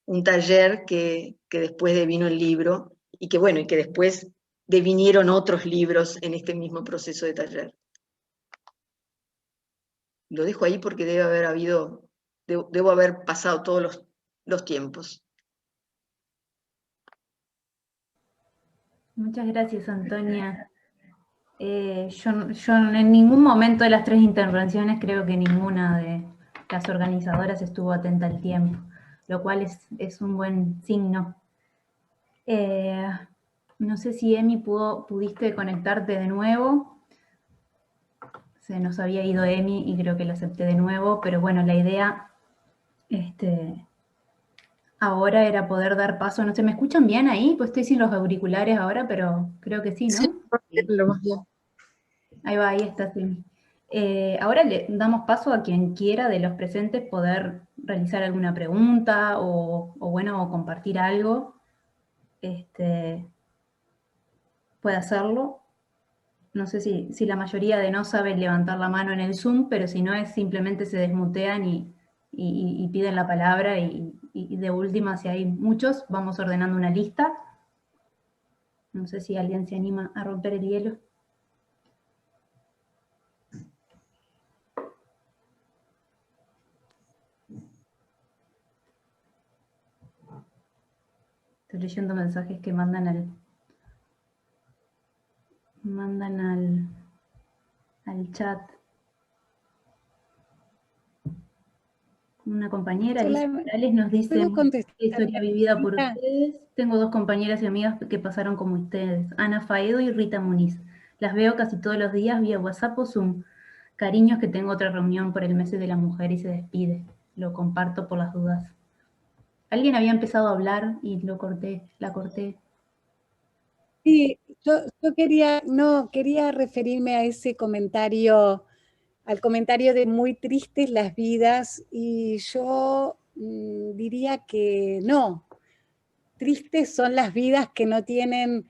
Speaker 5: un taller que después devino el libro, y que después devinieron otros libros en este mismo proceso de taller. Lo dejo ahí porque debo haber pasado todos los tiempos.
Speaker 2: Muchas gracias, Antonia. Yo en ningún momento de las 3 intervenciones creo que ninguna de las organizadoras estuvo atenta al tiempo, lo cual es un buen signo. No sé si Emi pudiste conectarte de nuevo. Se nos había ido Emi y creo que la acepté de nuevo, pero bueno, la idea ahora era poder dar paso. No sé, ¿me escuchan bien ahí? Pues estoy sin los auriculares ahora, pero creo que sí, ¿no?
Speaker 1: Sí, lo más bien.
Speaker 2: Ahí va, ahí está, sí. Ahora le damos paso a quien quiera de los presentes poder realizar alguna pregunta o compartir algo. Puede hacerlo. No sé si la mayoría de no saben levantar la mano en el Zoom, pero si no es simplemente se desmutean y piden la palabra, y de última, si hay muchos, vamos ordenando una lista. No sé si alguien se anima a romper el hielo. Estoy leyendo mensajes que mandan al... mandan al chat. Una compañera, Alicia Morales, nos dice:
Speaker 3: ¿Puedo contestar?
Speaker 2: historia vivida por
Speaker 3: Mira,
Speaker 2: ustedes. Tengo dos compañeras y amigas que pasaron como ustedes, Ana Faedo y Rita Muniz. Las veo casi todos los días vía WhatsApp o Zoom. Cariños, que tengo otra reunión por el mes de la mujer y se despide. Lo comparto por las dudas. Alguien había empezado a hablar y la corté.
Speaker 3: sí, yo quería referirme a ese comentario, al comentario de muy tristes las vidas, y yo diría que no. Tristes son las vidas que no tienen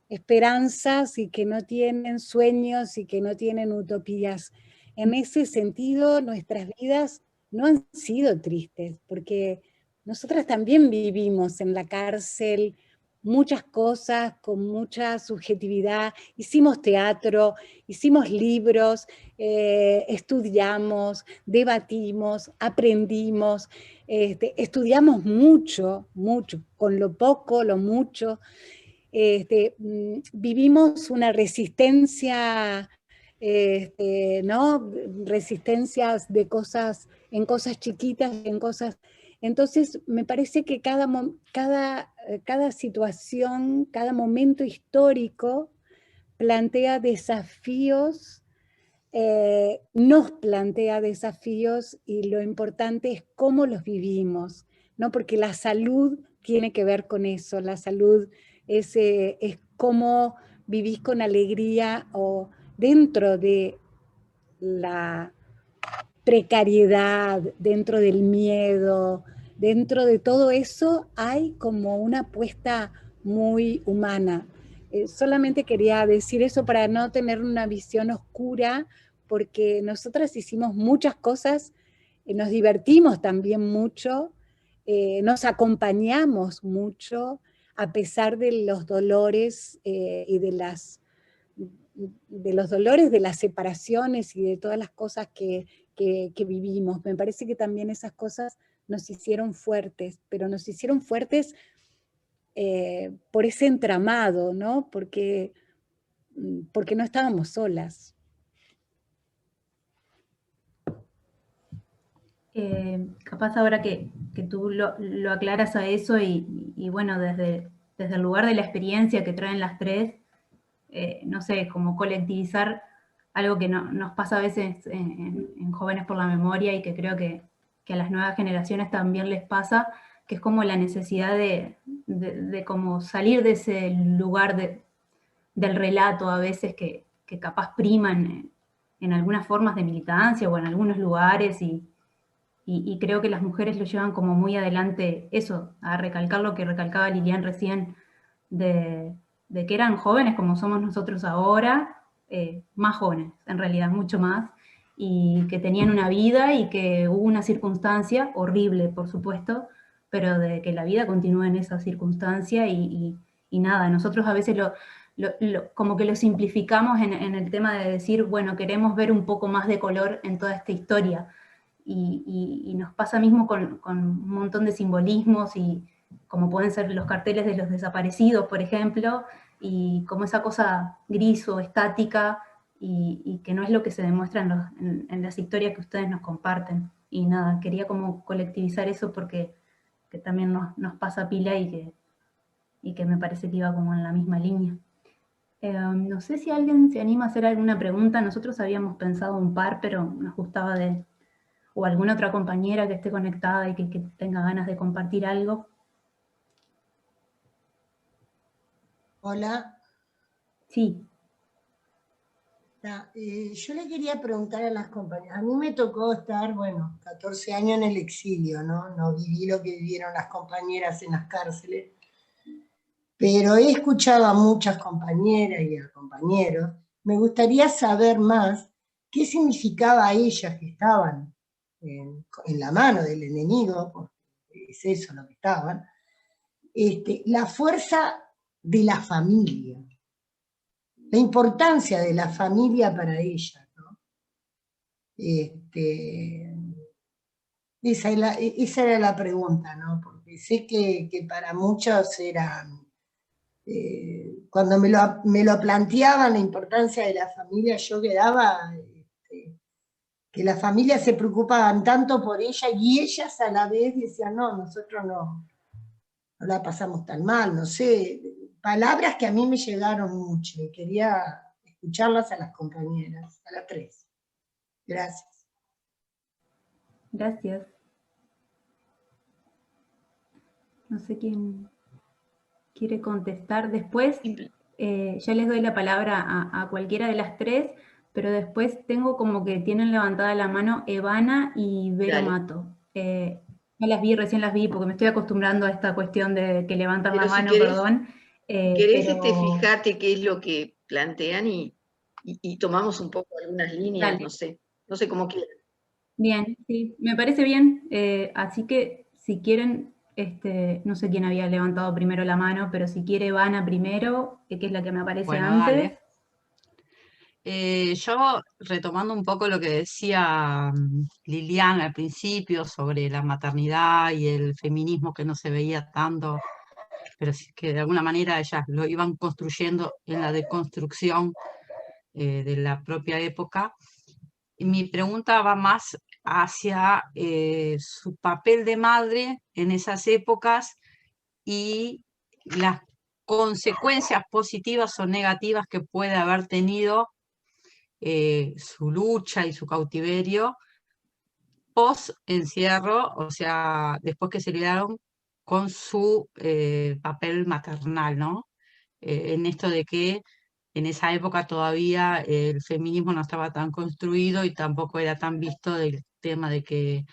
Speaker 3: esperanzas y que no tienen sueños y que no tienen utopías. En ese sentido, nuestras vidas no han sido tristes, porque nosotras también vivimos en la cárcel muchas cosas con mucha subjetividad, hicimos teatro, hicimos libros, estudiamos, debatimos, aprendimos, estudiamos mucho, con lo poco, lo mucho, vivimos una resistencia, ¿no? Resistencias de cosas, en cosas chiquitas, en cosas. Entonces, me parece que cada situación, cada momento histórico plantea desafíos, nos plantea desafíos, y lo importante es cómo los vivimos, ¿no? Porque la salud tiene que ver con eso, la salud es cómo vivís con alegría o dentro de la precariedad, dentro del miedo, dentro de todo eso hay como una apuesta muy humana. Solamente quería decir eso para no tener una visión oscura, porque nosotras hicimos muchas cosas, nos divertimos también mucho, nos acompañamos mucho, a pesar de los dolores y de los dolores de las separaciones y de todas las cosas que vivimos. Me parece que también esas cosas nos hicieron fuertes, pero nos hicieron fuertes por ese entramado, ¿no? Porque no estábamos solas.
Speaker 2: Capaz ahora que tú lo aclaras a eso y bueno, desde el lugar de la experiencia que traen las tres, no sé, como colectivizar algo que nos pasa a veces en Jóvenes por la Memoria, y que creo que a las nuevas generaciones también les pasa, que es como la necesidad de como salir de ese lugar del relato a veces que capaz priman en algunas formas de militancia o en algunos lugares, y creo que las mujeres lo llevan como muy adelante eso, a recalcar lo que recalcaba Lilian recién, de que eran jóvenes como somos nosotros ahora, más jóvenes, en realidad, mucho más, y que tenían una vida y que hubo una circunstancia horrible, por supuesto, pero de que la vida continúa en esa circunstancia y nada, nosotros a veces como que lo simplificamos en el tema de decir, bueno, queremos ver un poco más de color en toda esta historia, y nos pasa mismo con un montón de simbolismos, y como pueden ser los carteles de los desaparecidos, por ejemplo, y como esa cosa gris o estática, y que no es lo que se demuestra en las historias que ustedes nos comparten. Y nada, quería como colectivizar eso porque que también nos pasa pila y que me parece que iba como en la misma línea. No sé si alguien se anima a hacer alguna pregunta. Nosotros habíamos pensado un par, pero nos gustaba o alguna otra compañera que esté conectada y que tenga ganas de compartir algo.
Speaker 6: Hola.
Speaker 2: Sí.
Speaker 6: Yo le quería preguntar a las compañeras, a mí me tocó estar, 14 años en el exilio, ¿no? No viví lo que vivieron las compañeras en las cárceles, pero he escuchado a muchas compañeras y a compañeros. Me gustaría saber más qué significaba a ellas que estaban en la mano del enemigo, porque es eso lo que estaban, la fuerza de la familia, la importancia de la familia para ella, ¿no? Esa era la pregunta, ¿no? Porque sé que para muchos eran cuando me lo planteaban la importancia de la familia, yo quedaba, que las familias se preocupaban tanto por ella, y ellas a la vez decían, no, nosotros no la pasamos tan mal, no sé, palabras que a mí me llegaron mucho, y quería escucharlas a las compañeras, a las tres. Gracias.
Speaker 2: Gracias. No sé quién quiere contestar. Después, ya les doy la palabra a cualquiera de las tres, pero después tengo como que tienen levantada la mano Evana y Vero
Speaker 5: Dale.
Speaker 2: Mato. No las vi, recién las vi, porque me estoy acostumbrando a esta cuestión de que levantan la
Speaker 5: Pero si
Speaker 2: mano,
Speaker 5: querés,
Speaker 2: perdón.
Speaker 5: ¿querés
Speaker 2: Pero
Speaker 5: fijate qué es lo que plantean y tomamos un poco algunas líneas?
Speaker 2: dale.
Speaker 5: No sé cómo quieran.
Speaker 2: Bien, sí, me parece bien. Así que si quieren, no sé quién había levantado primero la mano, pero si quiere Ivana primero, que es la que me aparece
Speaker 7: Bueno,
Speaker 2: antes.
Speaker 7: dale. Yo, retomando un poco lo que decía Liliana al principio sobre la maternidad y el feminismo que no se veía tanto, pero sí que de alguna manera ellas lo iban construyendo en la deconstrucción de la propia época. Y mi pregunta va más hacia su papel de madre en esas épocas y las consecuencias positivas o negativas que puede haber tenido su lucha y su cautiverio post encierro, o sea, después que se liberaron con su papel maternal, ¿no? En esto de que en esa época todavía el feminismo no estaba tan construido y tampoco era tan visto del tema de que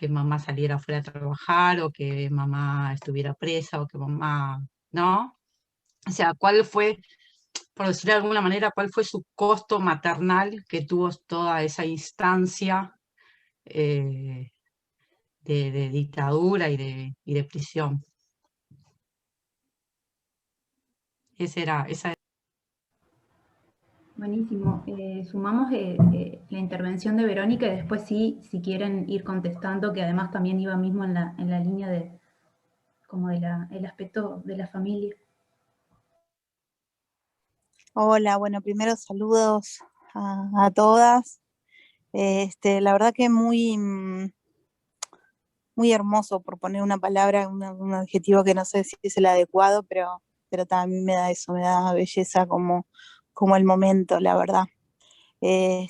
Speaker 7: mamá saliera fuera a trabajar o que mamá estuviera presa o que mamá, ¿no? O sea, ¿cuál fue, por decirlo de alguna manera, cuál fue su costo maternal que tuvo toda esa instancia de dictadura y de prisión? Esa.
Speaker 2: Buenísimo. Sumamos la intervención de Verónica y después sí, si quieren ir contestando, que además también iba mismo en la línea de como el aspecto de la familia.
Speaker 8: Hola, bueno, primero saludos a todas. La verdad que muy hermoso, por poner una palabra, un adjetivo que no sé si es el adecuado, pero también me da eso, me da belleza como el momento, la verdad, de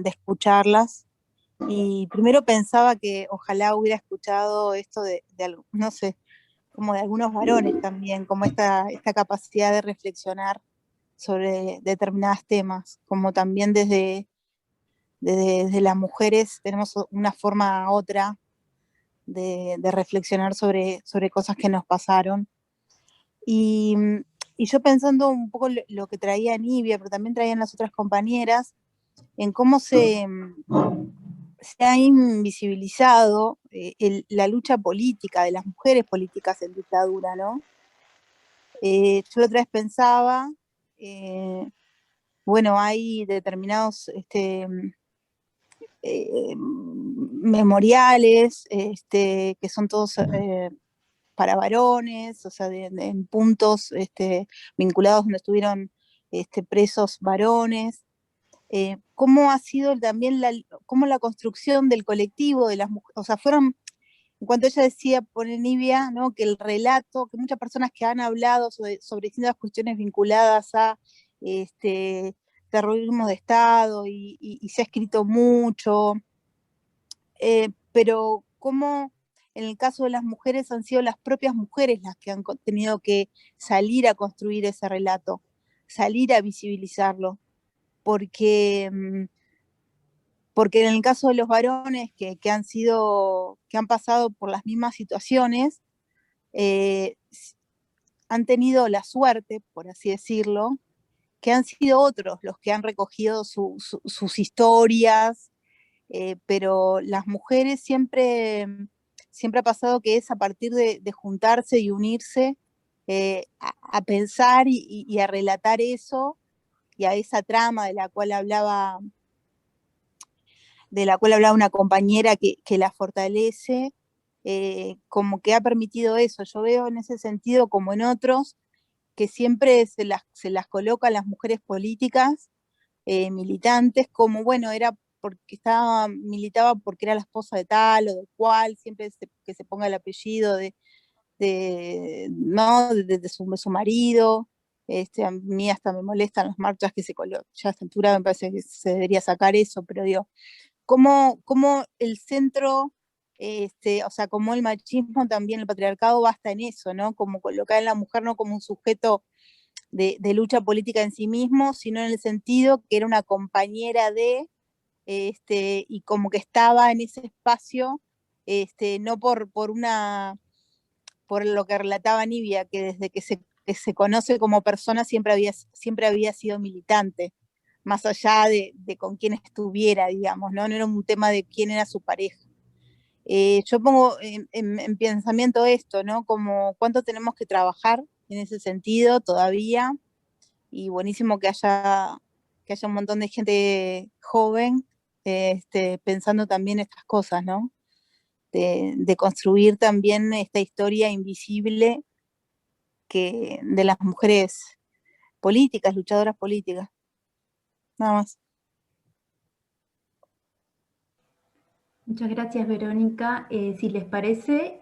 Speaker 8: escucharlas. Y primero pensaba que ojalá hubiera escuchado esto no sé, como de algunos varones también, como esta capacidad de reflexionar sobre determinados temas, como también desde las mujeres tenemos una forma otra de reflexionar sobre cosas que nos pasaron. Y yo pensando un poco lo que traía Nibia, pero también traían las otras compañeras, en cómo se ha invisibilizado la lucha política de las mujeres políticas en dictadura, ¿no? Yo la otra vez pensaba, bueno, hay determinados memoriales que son todos para varones, o sea, en puntos vinculados donde estuvieron presos varones. ¿Cómo ha sido también cómo la construcción del colectivo de las mujeres? O sea, fueron, en cuanto ella decía, pone Nibia, ¿no? Que el relato, que muchas personas que han hablado sobre distintas cuestiones vinculadas a terrorismo de Estado y se ha escrito mucho, pero cómo en el caso de las mujeres han sido las propias mujeres las que han tenido que salir a construir ese relato, salir a visibilizarlo, porque en el caso de los varones que han pasado por las mismas situaciones, han tenido la suerte, por así decirlo, que han sido otros los que han recogido sus historias, pero las mujeres siempre ha pasado que es a partir de juntarse y unirse a pensar y a relatar eso, y a esa trama de la cual hablaba una compañera que la fortalece, como que ha permitido eso. Yo veo en ese sentido, como en otros, que siempre se las coloca a las mujeres políticas, militantes, como bueno, era porque militaba porque era la esposa de tal o de cual, siempre que se ponga el apellido ¿no? de su marido. A mí hasta me molestan las marchas que se colocan, ya a esta altura me parece que se debería sacar eso, pero digo, cómo el centro, o sea, como el machismo también, el patriarcado basta en eso, ¿no? Como colocar a la mujer no como un sujeto de lucha política en sí mismo, sino en el sentido que era una compañera y como que estaba en ese espacio, no por lo que relataba Nibia, que desde que se conoce como persona siempre había sido militante, más allá de con quién estuviera, digamos, ¿no? No era un tema de quién era su pareja. Yo pongo en pensamiento esto, ¿no? Como cuánto tenemos que trabajar en ese sentido todavía, y buenísimo que haya un montón de gente joven pensando también estas cosas, ¿no? De construir también esta historia invisible de las mujeres políticas, luchadoras políticas. Nada más.
Speaker 2: Muchas gracias, Verónica. Si les parece,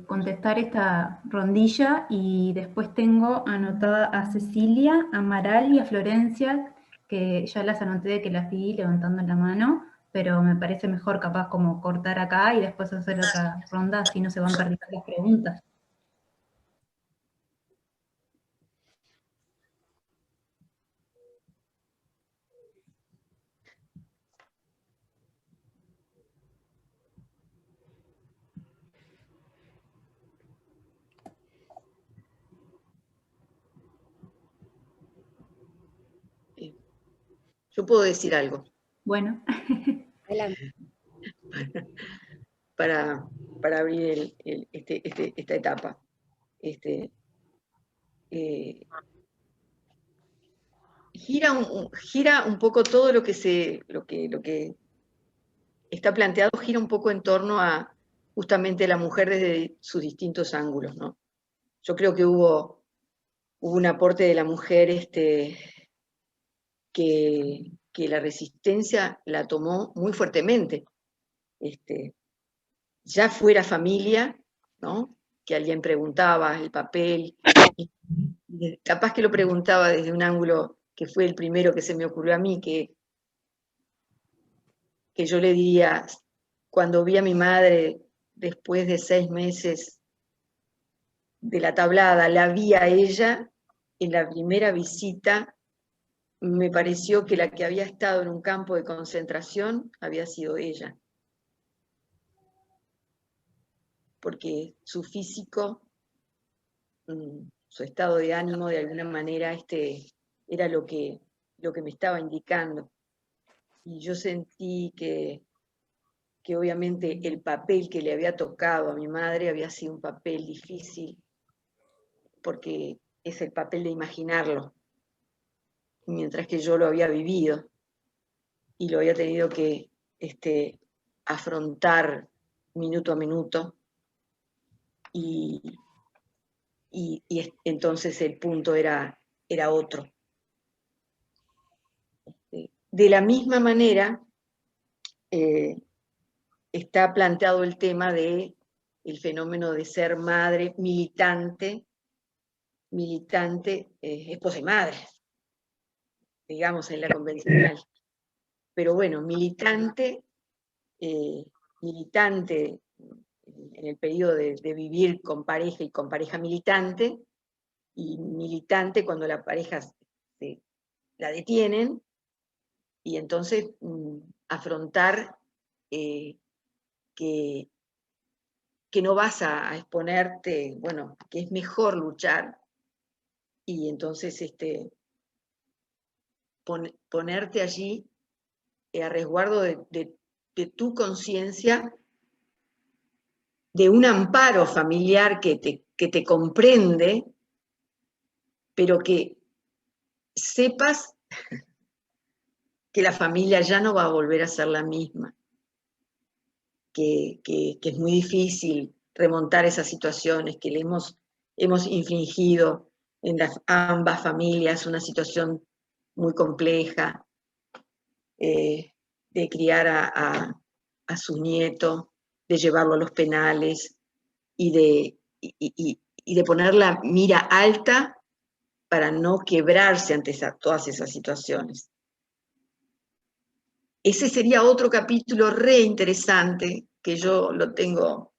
Speaker 2: contestar esta rondilla, y después tengo anotada a Cecilia, a Maral y a Florencia, que ya las anoté que las vi levantando la mano, pero me parece mejor capaz como cortar acá y después hacer otra ronda, así no se van perdiendo las preguntas.
Speaker 5: Yo puedo decir algo.
Speaker 2: Bueno.
Speaker 3: Adelante.
Speaker 5: Para abrir esta etapa. Gira un poco todo lo que está planteado, gira un poco en torno a justamente la mujer desde sus distintos ángulos, ¿no? Yo creo que hubo un aporte de la mujer que la resistencia la tomó muy fuertemente. Ya fuera familia, ¿no? Que alguien preguntaba el papel, y capaz que lo preguntaba desde un ángulo que fue el primero que se me ocurrió a mí, que yo le diría, cuando vi a mi madre después de 6 meses de la tablada, la vi a ella en la primera visita, me pareció que la que había estado en un campo de concentración había sido ella. Porque su físico, su estado de ánimo, de alguna manera, era lo que me estaba indicando. Y yo sentí que obviamente el papel que le había tocado a mi madre había sido un papel difícil, porque es el papel de imaginarlo, mientras que yo lo había vivido y lo había tenido que afrontar minuto a minuto, y entonces el punto era otro. De la misma manera, está planteado el tema del fenómeno de ser madre militante, esposa y madre, digamos en la convencional. Pero bueno, militante en el periodo de vivir con pareja y con pareja militante, y militante cuando la pareja la detienen, y entonces afrontar que no vas a exponerte, bueno, que es mejor luchar, y entonces ponerte allí a resguardo de tu conciencia, de un amparo familiar que te comprende, pero que sepas que la familia ya no va a volver a ser la misma, que es muy difícil remontar esas situaciones, que le hemos infligido en ambas familias, una situación muy compleja, de criar a su nieto, de llevarlo a los penales y de poner la mira alta para no quebrarse ante todas esas situaciones. Ese sería otro capítulo re interesante que yo lo tengo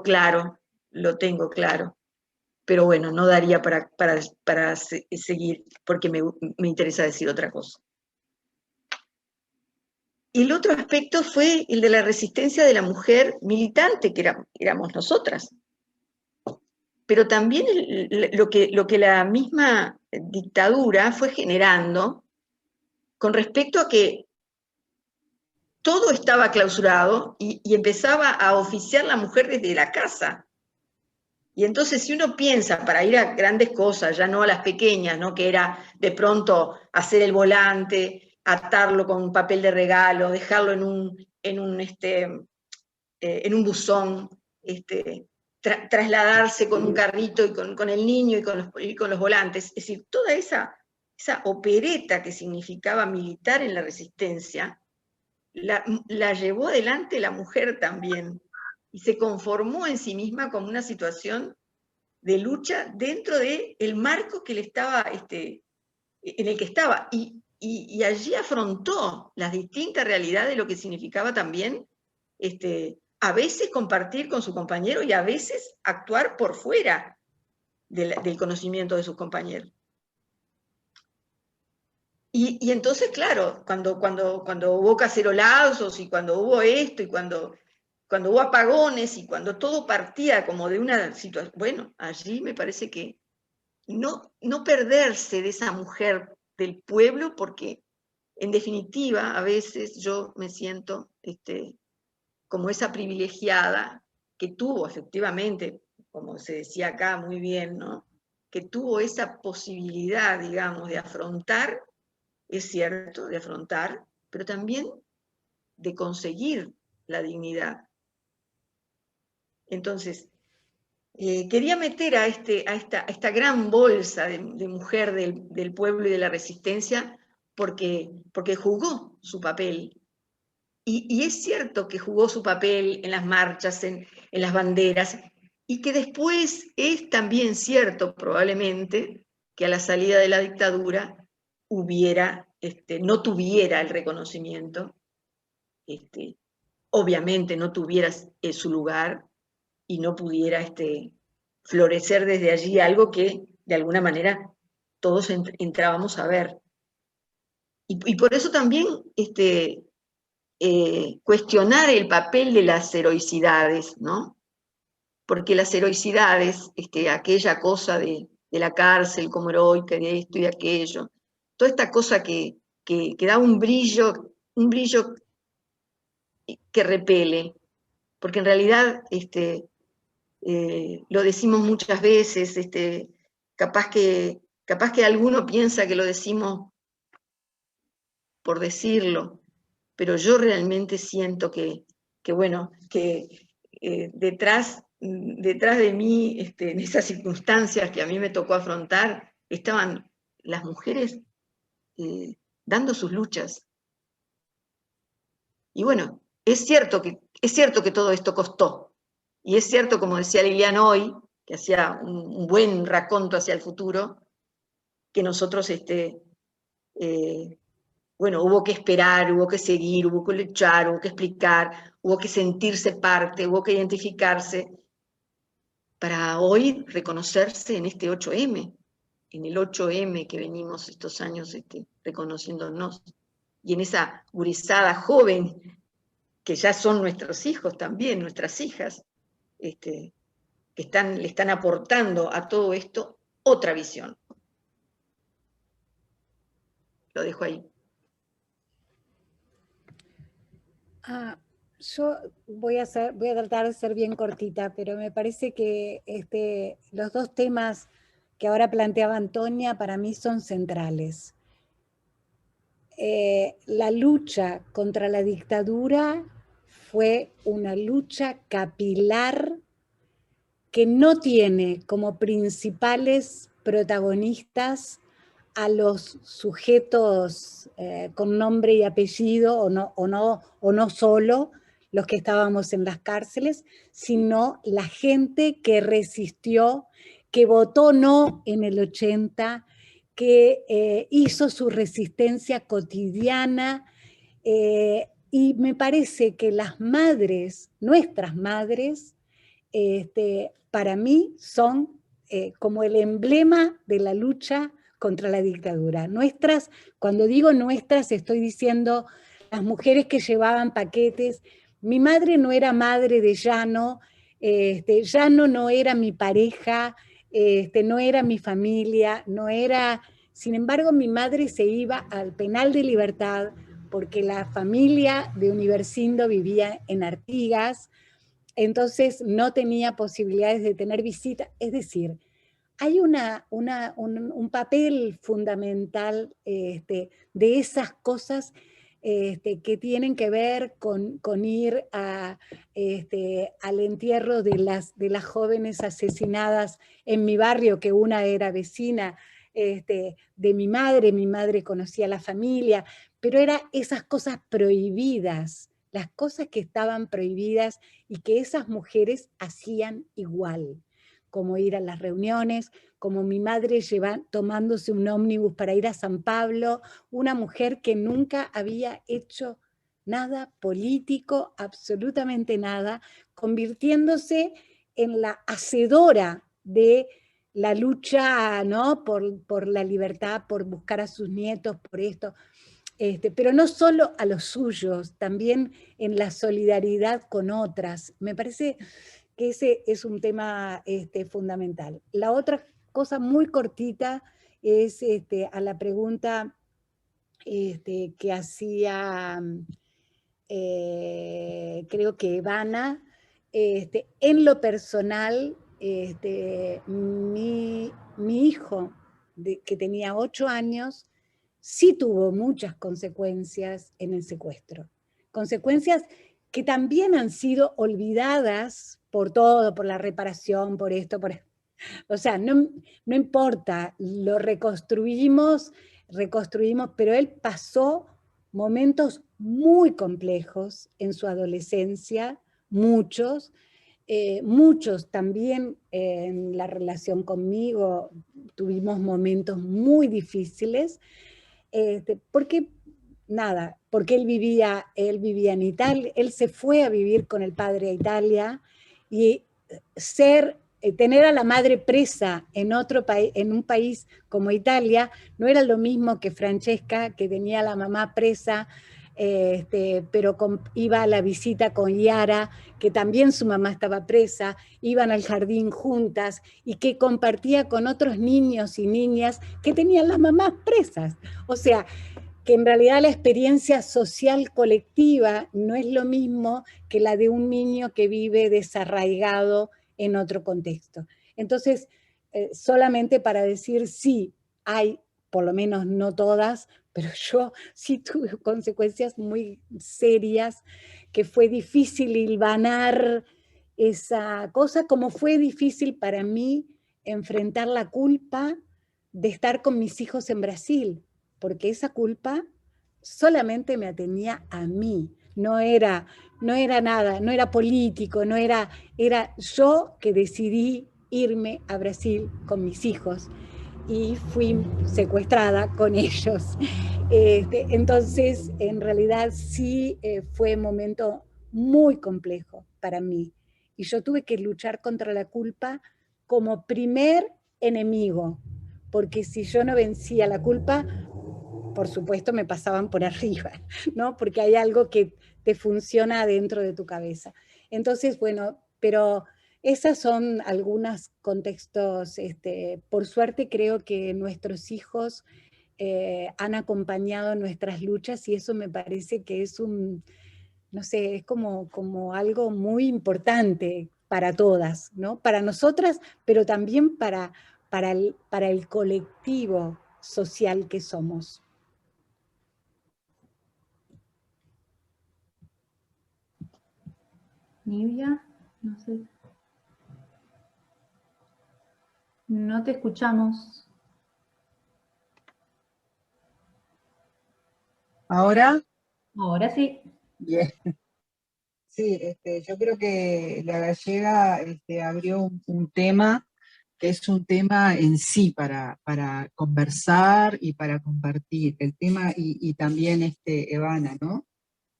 Speaker 5: claro, pero bueno, no daría para seguir porque me interesa decir otra cosa. Y el otro aspecto fue el de la resistencia de la mujer militante, que éramos nosotras. Pero también lo que la misma dictadura fue generando con respecto a que todo estaba clausurado y empezaba a oficiar la mujer desde la casa. Y entonces si uno piensa para ir a grandes cosas, ya no a las pequeñas, ¿no? Que era de pronto hacer el volante, atarlo con un papel de regalo, dejarlo en un buzón, trasladarse con un carrito y con el niño y con los volantes. Es decir, toda esa opereta que significaba militar en la resistencia, la llevó adelante la mujer también, y se conformó en sí misma como una situación de lucha dentro del marco que en el que estaba, y allí afrontó las distintas realidades de lo que significaba también a veces compartir con su compañero y a veces actuar por fuera del conocimiento de sus compañeros. Y entonces, claro, cuando hubo cacerolazos y cuando hubo esto y cuando hubo apagones y cuando todo partía como de una situación, bueno, allí me parece que no perderse de esa mujer del pueblo, porque en definitiva a veces yo me siento como esa privilegiada que tuvo efectivamente, como se decía acá muy bien, ¿no? Que tuvo esa posibilidad, digamos, de afrontar, es cierto, de afrontar, pero también de conseguir la dignidad. Entonces, quería meter a esta gran bolsa de mujer del pueblo y de la resistencia porque jugó su papel. Y es cierto que jugó su papel en las marchas, en las banderas, y que después es también cierto, probablemente, que a la salida de la dictadura no tuviera el reconocimiento, obviamente no tuviera su lugar y no pudiera florecer desde allí algo que de alguna manera todos entrábamos a ver. Y por eso también cuestionar el papel de las heroicidades, ¿no? Porque las heroicidades, aquella cosa de la cárcel como heroica, de esto y de aquello, toda esta cosa que da un brillo que repele, porque en realidad lo decimos muchas veces, capaz que alguno piensa que lo decimos por decirlo, pero yo realmente siento que detrás de mí, en esas circunstancias que a mí me tocó afrontar, estaban las mujeres dando sus luchas. Y bueno, es cierto que todo esto costó, y es cierto, como decía Lilian hoy, que hacía un buen raconto hacia el futuro, que nosotros hubo que esperar, hubo que seguir, hubo que luchar, hubo que explicar, hubo que sentirse parte, hubo que identificarse, para hoy reconocerse en este 8M, en el 8M que venimos estos años reconociéndonos, y en esa gurizada joven, que ya son nuestros hijos también, nuestras hijas, que le están aportando a todo esto otra visión. Lo dejo ahí.
Speaker 3: Yo voy a tratar de ser bien cortita, pero me parece que los dos temas que ahora planteaba Antonia para mí son centrales. La lucha contra la dictadura fue una lucha capilar que no tiene como principales protagonistas a los sujetos con nombre y apellido, o no solo los que estábamos en las cárceles, sino la gente que resistió, que votó no en el 80, que hizo su resistencia cotidiana, y me parece que las madres, nuestras madres, para mí son como el emblema de la lucha contra la dictadura. Nuestras, cuando digo nuestras, estoy diciendo las mujeres que llevaban paquetes. Mi madre no era madre de Llano, Llano no era mi pareja, no era mi familia, no era... Sin embargo, mi madre se iba al penal de Libertad porque la familia de Universindo vivía en Artigas, entonces no tenía posibilidades de tener visita. Es decir, hay un papel fundamental de esas cosas que tienen que ver con ir al entierro de las jóvenes asesinadas en mi barrio, que una era vecina de mi madre conocía a la familia, pero eran esas cosas prohibidas, las cosas que estaban prohibidas y que esas mujeres hacían igual, como ir a las reuniones, como mi madre tomándose un ómnibus para ir a San Pablo, una mujer que nunca había hecho nada político, absolutamente nada, convirtiéndose en la hacedora de la lucha, ¿no?, por la libertad, por buscar a sus nietos, por esto. Pero no solo a los suyos, también en la solidaridad con otras. Me parece que ese es un tema fundamental. La otra cosa muy cortita es a la pregunta que hacía, creo que Ivana, en lo personal, mi hijo, que tenía 8 años, sí tuvo muchas consecuencias en el secuestro. Consecuencias que también han sido olvidadas por todo, por la reparación, por esto, o sea, no importa, lo reconstruimos, pero él pasó momentos muy complejos en su adolescencia, muchos también en la relación conmigo tuvimos momentos muy difíciles, porque él vivía en Italia, él se fue a vivir con el padre a Italia, y tener a la madre presa en un país como Italia no era lo mismo que Francesca, que tenía a la mamá presa, pero iba a la visita con Yara, que también su mamá estaba presa, iban al jardín juntas y que compartía con otros niños y niñas que tenían las mamás presas. O sea, que en realidad la experiencia social colectiva no es lo mismo que la de un niño que vive desarraigado en otro contexto. Entonces, solamente para decir sí, hay, por lo menos no todas, pero yo sí tuve consecuencias muy serias, que fue difícil hilvanar esa cosa, como fue difícil para mí enfrentar la culpa de estar con mis hijos en Brasil, porque esa culpa solamente me atenía a mí, no era nada, no era político, era yo que decidí irme a Brasil con mis hijos y fui secuestrada con ellos. Entonces, en realidad sí fue un momento muy complejo para mí. Y yo tuve que luchar contra la culpa como primer enemigo, porque si yo no vencía la culpa, por supuesto me pasaban por arriba, ¿no? Porque hay algo que te funciona dentro de tu cabeza. Entonces, bueno, pero esas son algunos contextos. Por suerte creo que nuestros hijos han acompañado nuestras luchas y eso me parece que es no sé, es como algo muy importante para todas, ¿no? Para nosotras, pero también para el colectivo social que somos.
Speaker 2: Nivia, no sé. No te escuchamos.
Speaker 4: ¿Ahora?
Speaker 2: Ahora sí.
Speaker 4: Bien. Sí, yo creo que la gallega abrió un tema que es un tema en sí para conversar y para compartir. El tema, y también Evana, ¿no?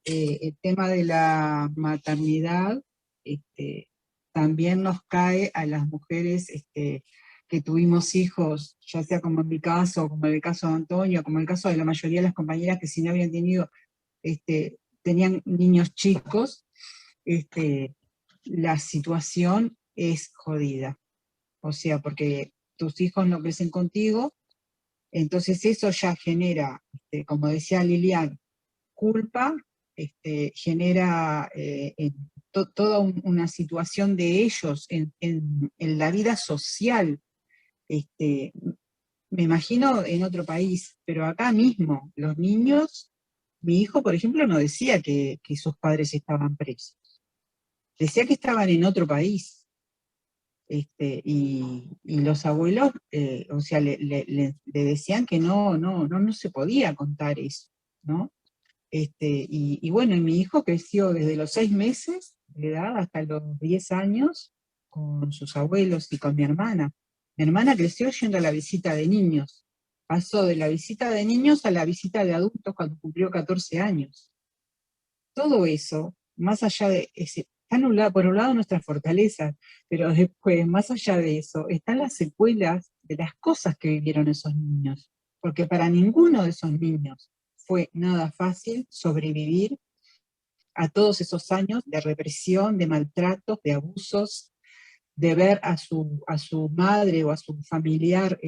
Speaker 4: El tema de la maternidad también nos cae a las mujeres que tuvimos hijos, ya sea como en mi caso, como en el caso de Antonio, como en el caso de la mayoría de las compañeras que si no habían tenido, tenían niños chicos, la situación es jodida. O sea, porque tus hijos no crecen contigo, entonces eso ya genera, como decía Lilian, culpa, genera toda una situación de ellos en la vida social. Me imagino en otro país, pero acá mismo, los niños, mi hijo, por ejemplo, no decía que sus padres estaban presos, decía que estaban en otro país. Y los abuelos, o sea, le decían que no se podía contar eso, ¿no? Y bueno, y mi hijo creció desde los 6 meses de edad hasta los 10 años con sus abuelos y con mi hermana. Mi hermana creció yendo a la visita de niños. Pasó de la visita de niños a la visita de adultos cuando cumplió 14 años. Todo eso, más allá de están por un lado nuestras fortalezas, pero después, más allá de eso, están las secuelas de las cosas que vivieron esos niños. Porque para ninguno de esos niños fue nada fácil sobrevivir a todos esos años de represión, de maltratos, de abusos, de ver a su madre o a su familiar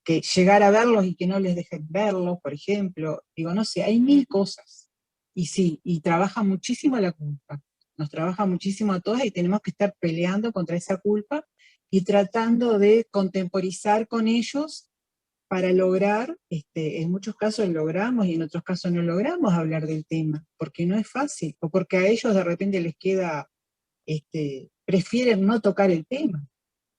Speaker 4: que llegar a verlos y que no les dejen verlos, por ejemplo. Digo, no sé, hay mil cosas. Y sí, y trabaja muchísimo la culpa. Nos trabaja muchísimo a todas y tenemos que estar peleando contra esa culpa y tratando de contemporizar con ellos para lograr, en muchos casos logramos y en otros casos no logramos hablar del tema, porque no es fácil, o porque a ellos de repente les queda, prefieren no tocar el tema,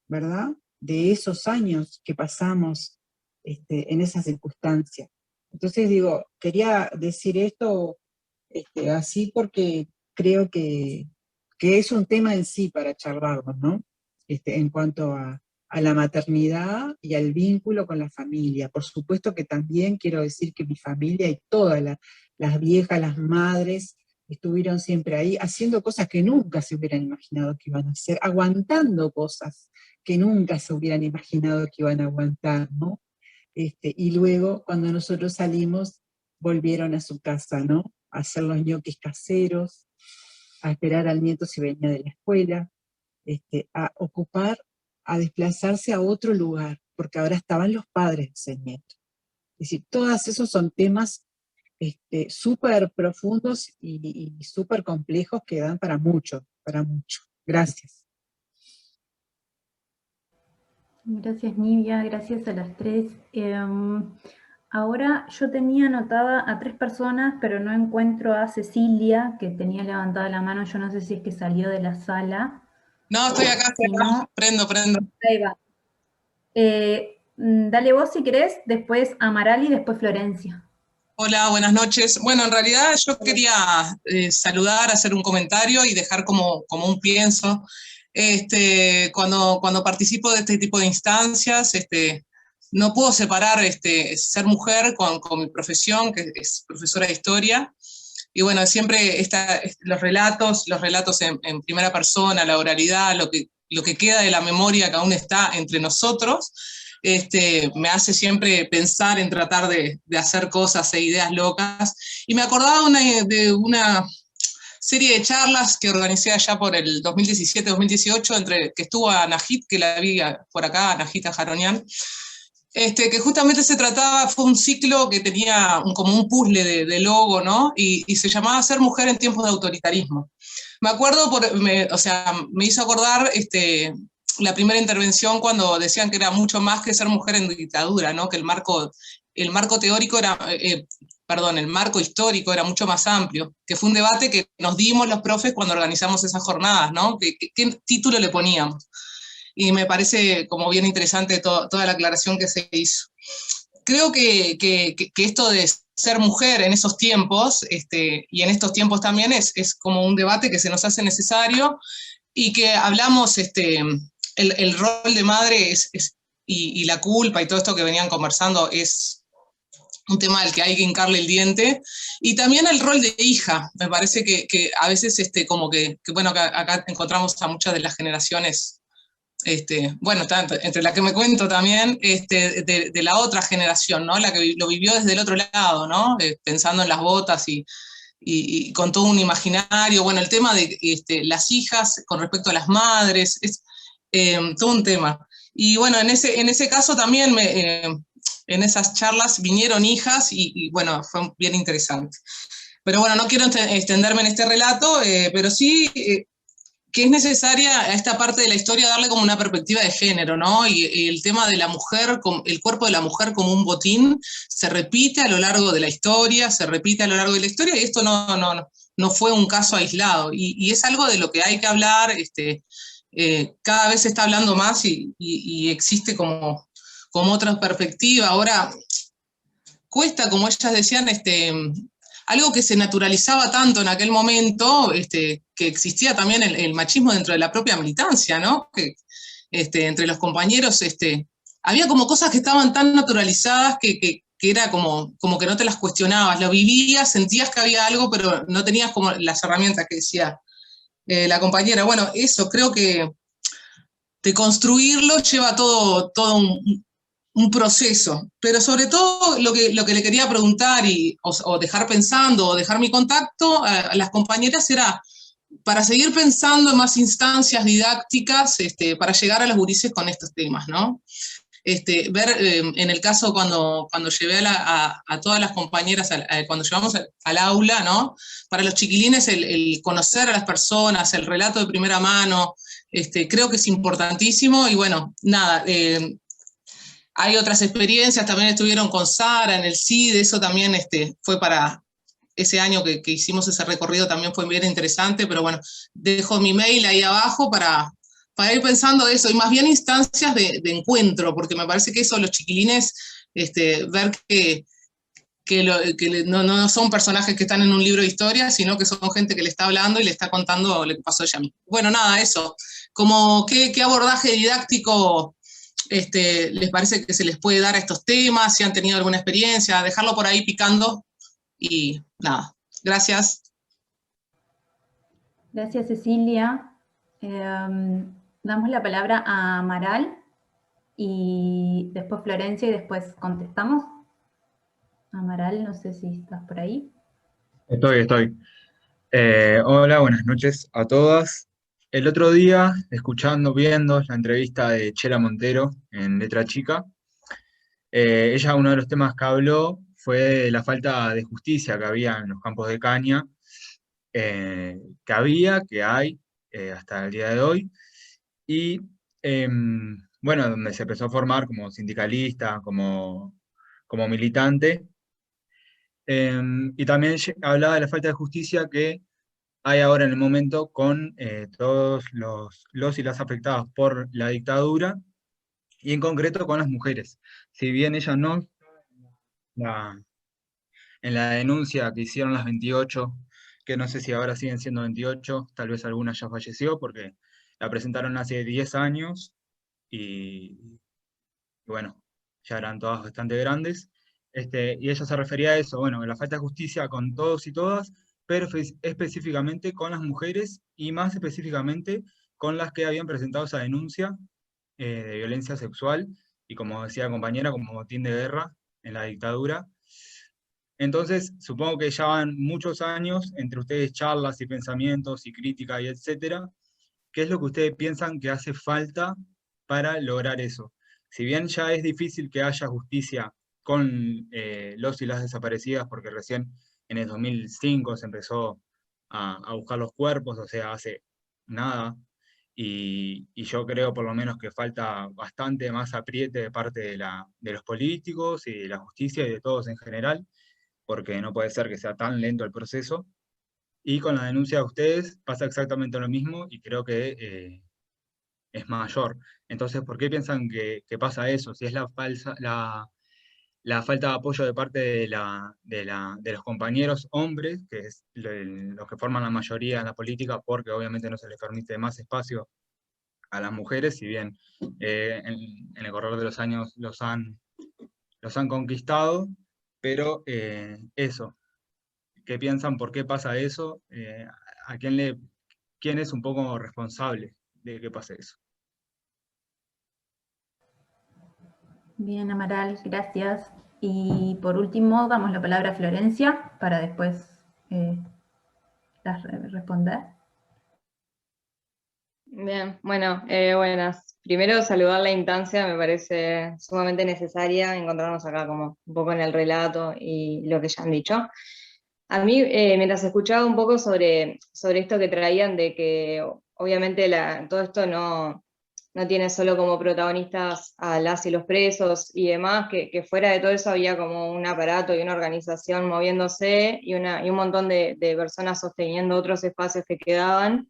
Speaker 4: ¿verdad? De esos años que pasamos en esas circunstancias. Entonces digo, quería decir esto así porque creo que es un tema en sí para charlarlo, ¿no? En cuanto a la maternidad y al vínculo con la familia. Por supuesto que también quiero decir que mi familia y todas las viejas, las madres, estuvieron siempre ahí, haciendo cosas que nunca se hubieran imaginado que iban a hacer, aguantando cosas que nunca se hubieran imaginado que iban a aguantar, ¿no? Y luego, cuando nosotros salimos, volvieron a su casa, ¿no? A hacer los ñoquis caseros, a esperar al nieto si venía de la escuela, a ocupar, a desplazarse a otro lugar, porque ahora estaban los padres de ese nieto. Es decir, todos esos son temas súper profundos y súper complejos que dan para mucho, para mucho. Gracias.
Speaker 2: Gracias, Nivia, gracias a las tres. Ahora yo tenía anotada a 3 personas, pero no encuentro a Cecilia, que tenía levantada la mano. Yo no sé si es que salió de la sala.
Speaker 9: No, estoy acá, no, prendo.
Speaker 2: Ahí va. Dale vos si querés, después Amaral y después Florencia.
Speaker 9: Hola, buenas noches. Bueno, en realidad yo quería saludar, hacer un comentario y dejar como un pienso. Cuando participo de este tipo de instancias, no puedo separar ser mujer con mi profesión, que es profesora de historia. Y bueno, siempre los relatos en primera persona, la oralidad, lo que queda de la memoria que aún está entre nosotros, me hace siempre pensar en tratar de hacer cosas e ideas locas. Y me acordaba de una serie de charlas que organicé allá por el 2017-2018, que estuvo a Najit, que la vi por acá, Najita Jaronian, que justamente fue un ciclo que tenía como un puzzle de logo, ¿no? Y se llamaba Ser mujer en tiempos de autoritarismo. Me acuerdo, me hizo acordar la primera intervención cuando decían que era mucho más que ser mujer en dictadura, ¿no? Que el marco teórico era, el marco histórico era mucho más amplio, que fue un debate que nos dimos los profes cuando organizamos esas jornadas, ¿no? ¿Qué título le poníamos? y me parece como bien interesante toda la aclaración que se hizo. Creo que esto de ser mujer en esos tiempos, y en estos tiempos también, es como un debate que se nos hace necesario, y que hablamos, el rol de madre y la culpa y todo esto que venían conversando es un tema al que hay que hincarle el diente, y también el rol de hija. Me parece que a veces como que bueno, que acá encontramos a muchas de las generaciones, bueno, tanto, entre la que me cuento también, de la otra generación, ¿no? La que lo vivió desde el otro lado, ¿no? Pensando en las botas y con todo un imaginario. Bueno, el tema de las hijas con respecto a las madres, es todo un tema. Y bueno, en ese caso también, en esas charlas vinieron hijas y bueno, fue bien interesante. Pero bueno, no quiero extenderme en este relato, pero sí que es necesaria a esta parte de la historia darle como una perspectiva de género, ¿no? Y el tema de la mujer, el cuerpo de la mujer como un botín, se repite a lo largo de la historia, y esto no fue un caso aislado, y es algo de lo que hay que hablar. Cada vez se está hablando más y existe como otra perspectiva. Ahora, cuesta, como ellas decían, algo que se naturalizaba tanto en aquel momento, que existía también el machismo dentro de la propia militancia, ¿no? Que entre los compañeros había como cosas que estaban tan naturalizadas que era como que no te las cuestionabas, lo vivías, sentías que había algo, pero no tenías como las herramientas que decía la compañera. Bueno, eso, creo que de construirlo lleva todo un proceso, pero sobre todo lo que le quería preguntar o dejar pensando, o dejar mi contacto a las compañeras, era para seguir pensando en más instancias didácticas, para llegar a los gurises con estos temas, ¿no? Ver en el caso cuando llevé a todas las compañeras, cuando llevamos al aula, ¿no? Para los chiquilines el conocer a las personas, el relato de primera mano, creo que es importantísimo. Y bueno, nada, hay otras experiencias, también estuvieron con Sara en el CID, eso también fue para ese año que hicimos ese recorrido, también fue bien interesante, pero bueno, dejo mi mail ahí abajo para ir pensando eso, y más bien instancias de encuentro, porque me parece que eso, los chiquilines, ver que no son personajes que están en un libro de historia, sino que son gente que le está hablando y le está contando lo que pasó ella misma. Bueno, nada, eso, como qué abordaje didáctico les parece que se les puede dar a estos temas, si han tenido alguna experiencia, dejarlo por ahí picando, y nada, gracias.
Speaker 2: Gracias, Cecilia. Damos la palabra a Amaral, y después Florencia, y después contestamos. Amaral, no sé si estás por ahí.
Speaker 10: Estoy. Hola, buenas noches a todas. El otro día, viendo la entrevista de Chela Montero en Letra Chica, ella, uno de los temas que habló fue la falta de justicia que había en los campos de caña, que hay hasta el día de hoy, y bueno, donde se empezó a formar como sindicalista, como militante. Y también hablaba de la falta de justicia que hay ahora en el momento con todos los y las afectadas por la dictadura, y en concreto con las mujeres. Si bien ella no, en la denuncia que hicieron las 28, que no sé si ahora siguen siendo 28, tal vez alguna ya falleció, porque la presentaron hace 10 años, y bueno, ya eran todas bastante grandes. Y ella se refería a eso, bueno, la falta de justicia con todos y todas, pero específicamente con las mujeres, y más específicamente con las que habían presentado esa denuncia de violencia sexual, y como decía la compañera, como botín de guerra en la dictadura. Entonces, supongo que ya van muchos años entre ustedes, charlas y pensamientos y crítica y etcétera. ¿Qué es lo que ustedes piensan que hace falta para lograr eso? Si bien ya es difícil que haya justicia con los y las desaparecidas, porque recién en el 2005 se empezó a buscar los cuerpos, o sea, hace nada, y yo creo por lo menos que falta bastante más apriete de parte de los políticos y de la justicia y de todos en general, porque no puede ser que sea tan lento el proceso. Y con la denuncia de ustedes pasa exactamente lo mismo, y creo que es mayor. Entonces, ¿por qué piensan que pasa eso? Si es la falta de apoyo de parte de los compañeros hombres, que es los que forman la mayoría en la política, porque obviamente no se les permite más espacio a las mujeres, si bien en el correr de los años los han conquistado, pero eso, ¿qué piensan? ¿Por qué pasa eso? ¿A quién es un poco responsable de que pase eso?
Speaker 2: Bien, Amaral, gracias. Y por último, damos la palabra a Florencia para después responder.
Speaker 11: Bien, bueno, buenas. Primero saludar la instancia, me parece sumamente necesaria encontrarnos acá como un poco en el relato y lo que ya han dicho. A mí, mientras escuchaba un poco sobre esto que traían de que obviamente todo esto no tiene solo como protagonistas a las y los presos y demás, que fuera de todo eso había como un aparato y una organización moviéndose y un montón de personas sosteniendo otros espacios que quedaban.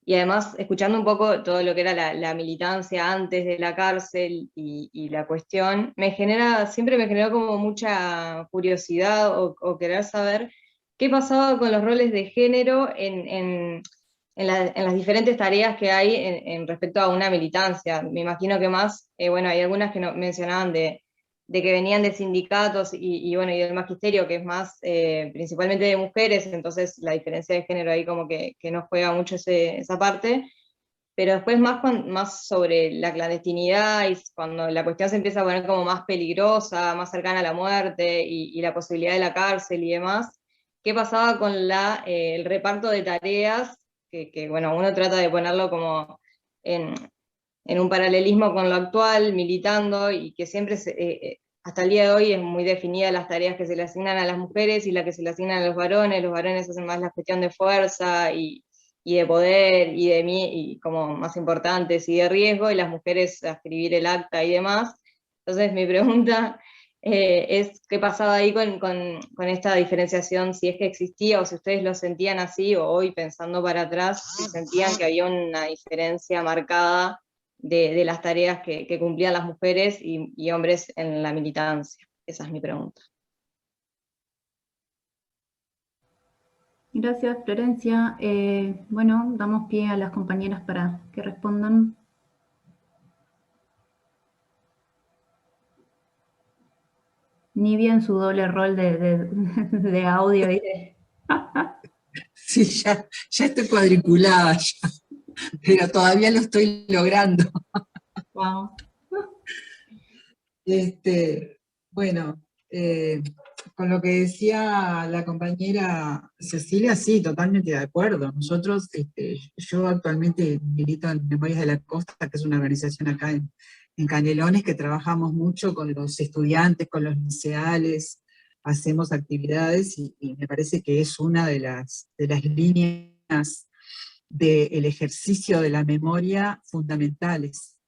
Speaker 11: Y además, escuchando un poco todo lo que era la militancia antes de la cárcel y la cuestión, siempre me generó como mucha curiosidad o querer saber qué pasaba con los roles de género en las diferentes tareas que hay en respecto a una militancia. Me imagino que más, bueno, hay algunas que mencionaban de que venían de sindicatos bueno, y del magisterio, que es más principalmente de mujeres, entonces la diferencia de género ahí como que no juega mucho esa parte, pero después más sobre la clandestinidad y cuando la cuestión se empieza a poner como más peligrosa, más cercana a la muerte y la posibilidad de la cárcel y demás, ¿qué pasaba con el reparto de tareas? Que bueno, uno trata de ponerlo como en un paralelismo con lo actual, militando, y que siempre, hasta el día de hoy, es muy definida las tareas que se le asignan a las mujeres y las que se le asignan a los varones hacen más la cuestión de fuerza y de poder, y como más importantes, y de riesgo, y las mujeres a escribir el acta y demás. Entonces mi pregunta es qué pasaba ahí con esta diferenciación, si es que existía o si ustedes lo sentían así, o hoy pensando para atrás, si sentían que había una diferencia marcada de las tareas que cumplían las mujeres y hombres en la militancia. Esa es mi pregunta.
Speaker 2: Gracias, Florencia. Bueno, damos pie a las compañeras para que respondan. Nivia en su doble rol de audio.
Speaker 4: Sí, ya estoy cuadriculada, ya, pero todavía lo estoy logrando.
Speaker 2: Wow.
Speaker 4: Bueno, con lo que decía la compañera Cecilia, sí, totalmente de acuerdo. Nosotros, yo actualmente milito en Memorias de la Costa, que es una organización acá en Canelones, que trabajamos mucho con los estudiantes, con los liceales, hacemos actividades y me parece que es una de las líneas del ejercicio de la memoria fundamentales,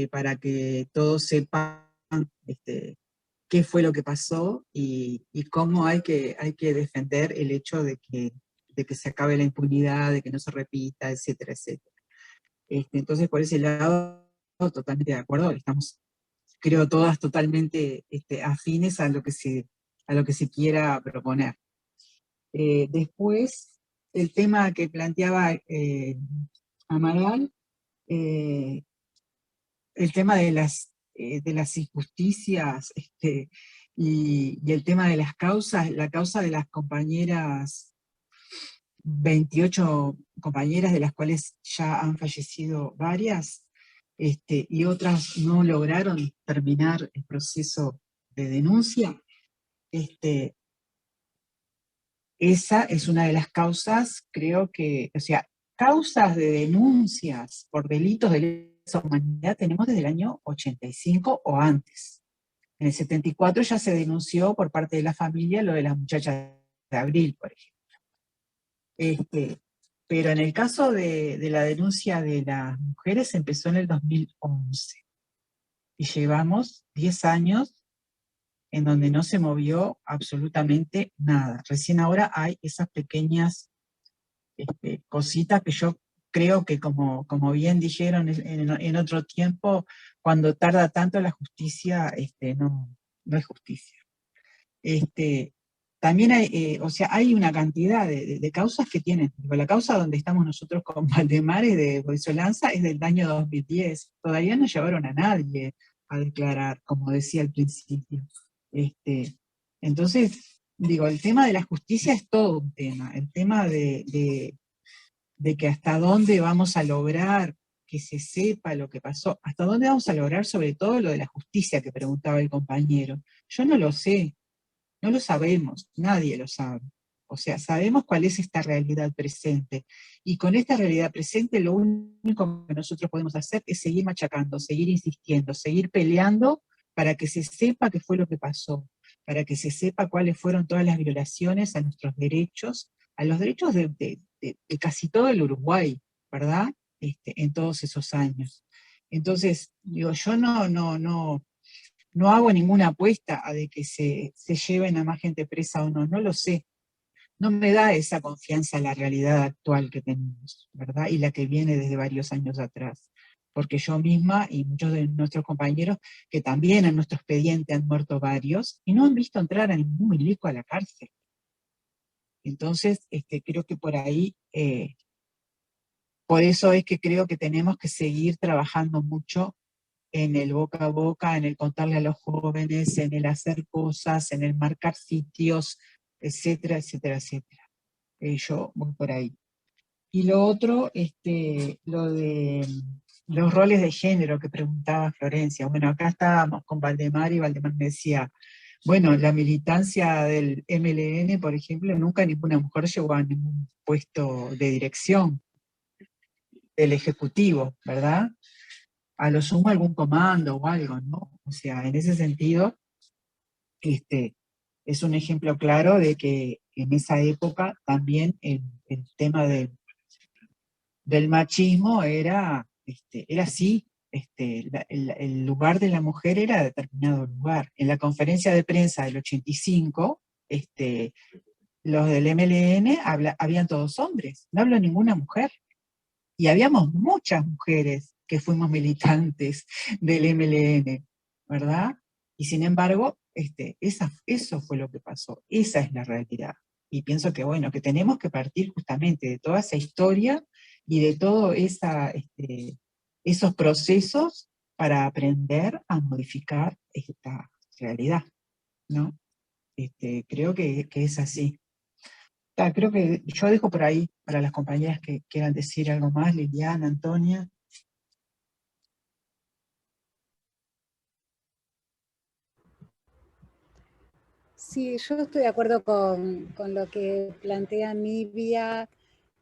Speaker 4: para que todos sepan qué fue lo que pasó y cómo hay que defender el hecho de que se acabe la impunidad, de que no se repita, etcétera, etcétera. Entonces, por ese lado, totalmente de acuerdo, estamos, creo, todas totalmente afines a lo que se quiera proponer. Después, el tema que planteaba Amaral, el tema de las injusticias y el tema de las causas, la causa de las compañeras, 28 compañeras, de las cuales ya han fallecido varias, y otras no lograron terminar el proceso de denuncia. Esa es una de las causas, creo que, o sea, causas de denuncias por delitos de lesa humanidad tenemos desde el año 85 o antes. En el 74 ya se denunció por parte de la familia lo de las muchachas de Abril, por ejemplo. Pero en el caso de la denuncia de las mujeres empezó en el 2011. Y llevamos 10 años en donde no se movió absolutamente nada. Recién ahora hay esas pequeñas cositas que yo
Speaker 12: creo que como bien dijeron en otro tiempo, cuando tarda tanto la justicia, no es justicia. También hay, o sea, hay una cantidad de causas que tienen. La causa donde estamos nosotros con Valdemar y de Boisolanza es del año 2010. Todavía no llevaron a nadie a declarar, como decía al principio. Entonces, digo, el tema de la justicia es todo un tema. El tema de que hasta dónde vamos a lograr que se sepa lo que pasó, hasta dónde vamos a lograr sobre todo lo de la justicia que preguntaba el compañero. Yo no lo sé. No lo sabemos, nadie lo sabe. O sea, sabemos cuál es esta realidad presente. Y con esta realidad presente lo único que nosotros podemos hacer es seguir machacando, seguir insistiendo, seguir peleando para que se sepa qué fue lo que pasó, para que se sepa cuáles fueron todas las violaciones a nuestros derechos, a los derechos de casi todo el Uruguay, ¿verdad? En todos esos años. Entonces, digo, yo no hago ninguna apuesta a de que se lleven a más gente presa o no lo sé. No me da esa confianza la realidad actual que tenemos, ¿verdad? Y la que viene desde varios años atrás. Porque yo misma y muchos de nuestros compañeros, que también en nuestro expediente han muerto varios, y no han visto entrar a ningún milico a la cárcel. Entonces, creo que por ahí, por eso es que creo que tenemos que seguir trabajando mucho en el boca a boca, en el contarle a los jóvenes, en el hacer cosas, en el marcar sitios, etcétera, etcétera, etcétera. Yo voy por ahí. Y lo otro, lo de los roles de género que preguntaba Florencia. Bueno, acá estábamos con Valdemar y Valdemar me decía, bueno, la militancia del MLN, por ejemplo, nunca ninguna mujer llegó a ningún puesto de dirección del Ejecutivo, ¿verdad? A lo sumo algún comando o algo, ¿no? O sea, en ese sentido, es un ejemplo claro de que en esa época también el tema del machismo era así, el lugar de la mujer era determinado lugar. En la conferencia de prensa del 85, los del MLN habían todos hombres, no habló ninguna mujer. Y habíamos muchas mujeres que fuimos militantes del MLN, ¿verdad? Y sin embargo, eso fue lo que pasó, esa es la realidad. Y pienso que, bueno, que tenemos que partir justamente de toda esa historia y de todos esos procesos para aprender a modificar esta realidad, ¿no? Creo que es así. Creo que yo dejo por ahí para las compañeras que quieran decir algo más, Liliana, Antonia.
Speaker 3: Sí, yo estoy de acuerdo con lo que plantea Nivia.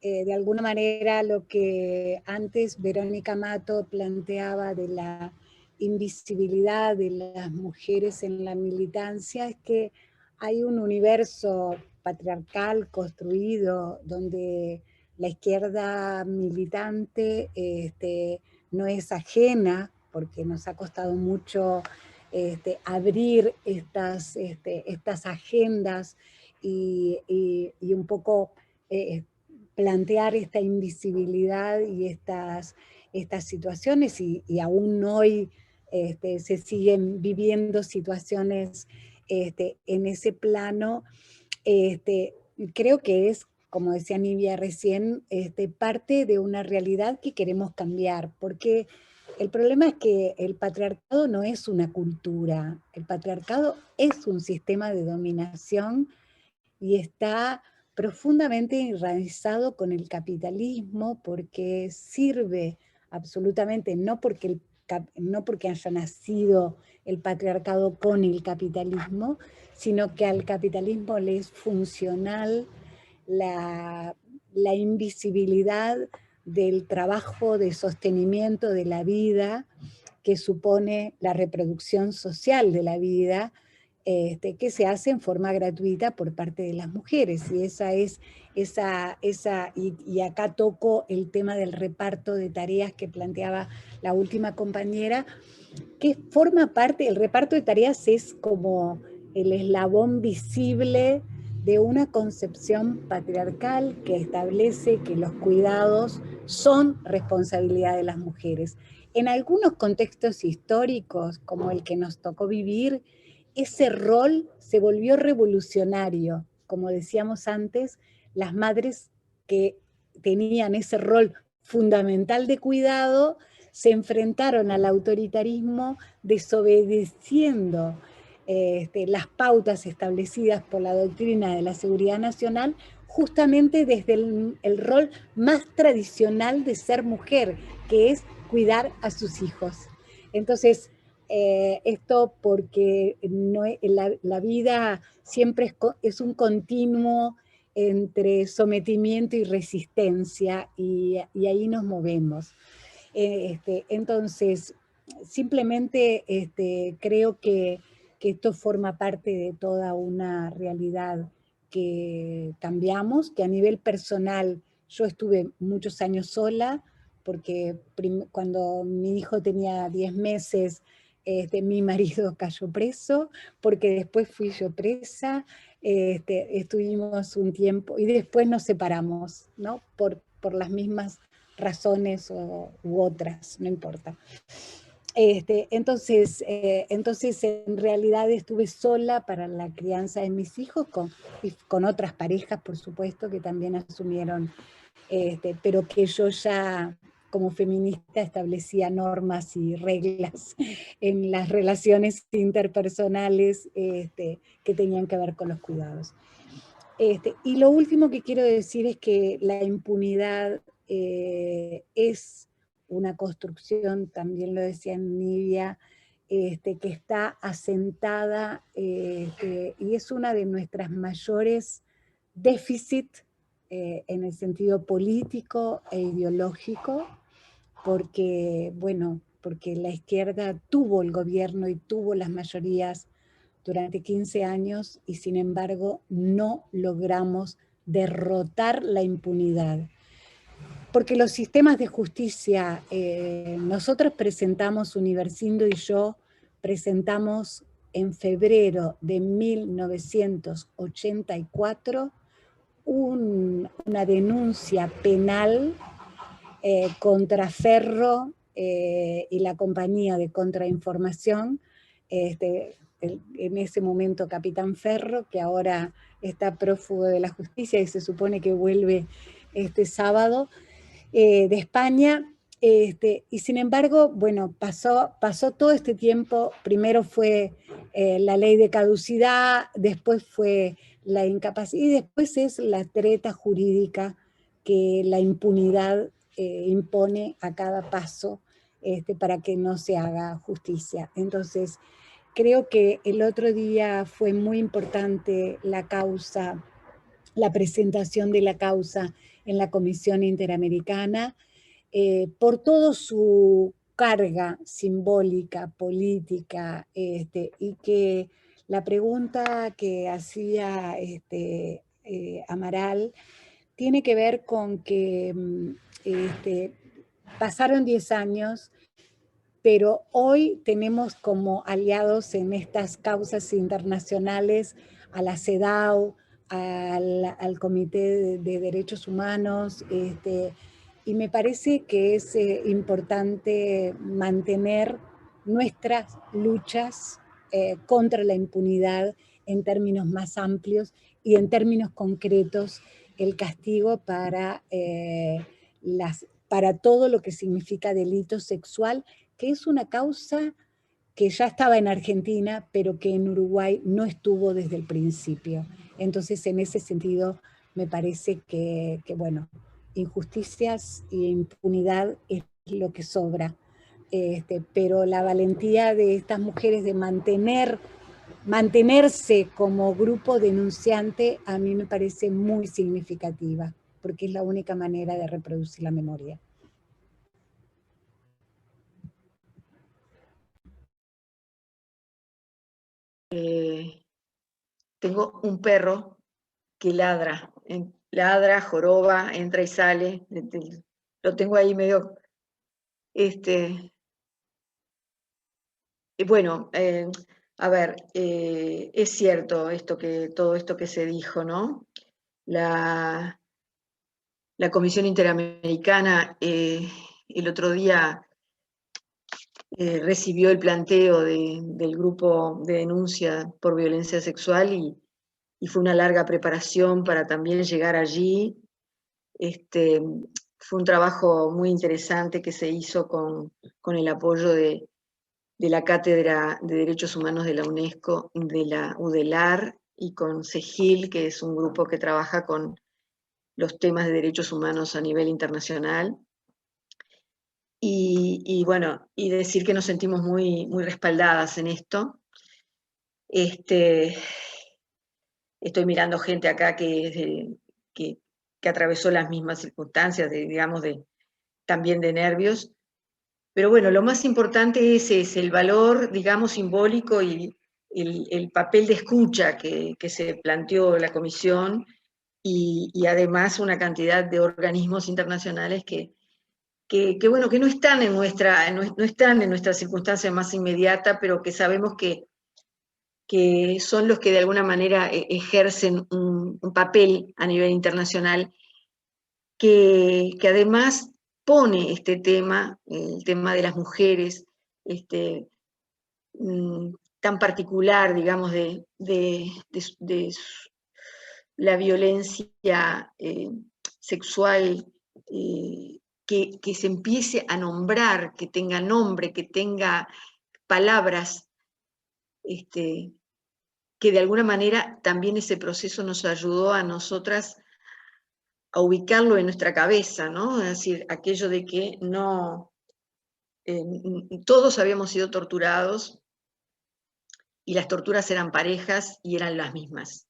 Speaker 3: De alguna manera lo que antes Verónica Mato planteaba de la invisibilidad de las mujeres en la militancia es que hay un universo patriarcal construido donde la izquierda militante no es ajena, porque nos ha costado mucho abrir estas agendas y un poco plantear esta invisibilidad y estas situaciones, y aún hoy se siguen viviendo situaciones en ese plano. Creo que es, como decía Nivia recién, parte de una realidad que queremos cambiar, porque el problema es que el patriarcado no es una cultura, el patriarcado es un sistema de dominación y está profundamente enraizado con el capitalismo porque sirve absolutamente, no porque haya nacido el patriarcado con el capitalismo, sino que al capitalismo le es funcional la invisibilidad del trabajo de sostenimiento de la vida que supone la reproducción social de la vida, que se hace en forma gratuita por parte de las mujeres. Y y acá toco el tema del reparto de tareas que planteaba la última compañera, que forma parte, el reparto de tareas es como el eslabón visible de una concepción patriarcal que establece que los cuidados son responsabilidad de las mujeres. En algunos contextos históricos, como el que nos tocó vivir, ese rol se volvió revolucionario. Como decíamos antes, las madres que tenían ese rol fundamental de cuidado se enfrentaron al autoritarismo desobedeciendo las pautas establecidas por la doctrina de la seguridad nacional, justamente desde el rol más tradicional de ser mujer, que es cuidar a sus hijos. Entonces, esto porque la vida siempre es un continuo entre sometimiento y resistencia, y ahí nos movemos. Entonces, simplemente creo que esto forma parte de toda una realidad que cambiamos, que a nivel personal yo estuve muchos años sola, porque cuando mi hijo tenía 10 meses, mi marido cayó preso, porque después fui yo presa, estuvimos un tiempo y después nos separamos, ¿no? Por las mismas razones u otras, no importa. Entonces, en realidad estuve sola para la crianza de mis hijos, con otras parejas, por supuesto, que también asumieron, pero que yo ya como feminista establecía normas y reglas en las relaciones interpersonales que tenían que ver con los cuidados. Y lo último que quiero decir es que la impunidad es una construcción, también lo decía Nidia, que está asentada y es una de nuestras mayores déficits en el sentido político e ideológico, porque, bueno, porque la izquierda tuvo el gobierno y tuvo las mayorías durante 15 años y sin embargo no logramos derrotar la impunidad. Porque los sistemas de justicia, nosotros presentamos, Universindo y yo, presentamos en febrero de 1984 una denuncia penal contra Ferro y la compañía de contrainformación, en ese momento Capitán Ferro, que ahora está prófugo de la justicia y se supone que vuelve este sábado de España, y sin embargo, bueno, pasó todo este tiempo. Primero fue la ley de caducidad, después fue la incapacidad, y después es la treta jurídica que la impunidad impone a cada paso para que no se haga justicia. Entonces, creo que el otro día fue muy importante la causa, la presentación de la causa en la Comisión Interamericana, por toda su carga simbólica, política, y que la pregunta que hacía Amaral tiene que ver con que pasaron 10 años, pero hoy tenemos como aliados en estas causas internacionales a la CEDAW, al Comité de Derechos Humanos, y me parece que es importante mantener nuestras luchas contra la impunidad en términos más amplios y en términos concretos el castigo para todo lo que significa delito sexual, que es una causa que ya estaba en Argentina, pero que en Uruguay no estuvo desde el principio. Entonces, en ese sentido, me parece que bueno, injusticias e impunidad es lo que sobra. Pero la valentía de estas mujeres de mantenerse como grupo denunciante a mí me parece muy significativa, porque es la única manera de reproducir la memoria.
Speaker 5: Tengo un perro que ladra, joroba, entra y sale, lo tengo ahí medio, bueno, A ver, es cierto todo esto que se dijo, ¿no? La Comisión Interamericana el otro día recibió el planteo del grupo de denuncia por violencia sexual y fue una larga preparación para también llegar allí. Fue un trabajo muy interesante que se hizo con el apoyo de la Cátedra de Derechos Humanos de la UNESCO, de la UDELAR y con CEGIL, que es un grupo que trabaja con los temas de derechos humanos a nivel internacional. Y bueno, y decir que nos sentimos muy, muy respaldadas en esto. Estoy mirando gente acá que atravesó las mismas circunstancias, también de nervios. Pero bueno, lo más importante es el valor, digamos, simbólico y el papel de escucha que se planteó la comisión y además una cantidad de organismos internacionales que no están no están en nuestra circunstancia más inmediata, pero que sabemos que son los que de alguna manera ejercen un papel a nivel internacional que además pone este tema, el tema de las mujeres, tan particular, digamos, de la violencia sexual, que se empiece a nombrar, que tenga nombre, que tenga palabras, que de alguna manera también ese proceso nos ayudó a nosotras a ubicarlo en nuestra cabeza, ¿no? Es decir, aquello de que no, todos habíamos sido torturados y las torturas eran parejas y eran las mismas.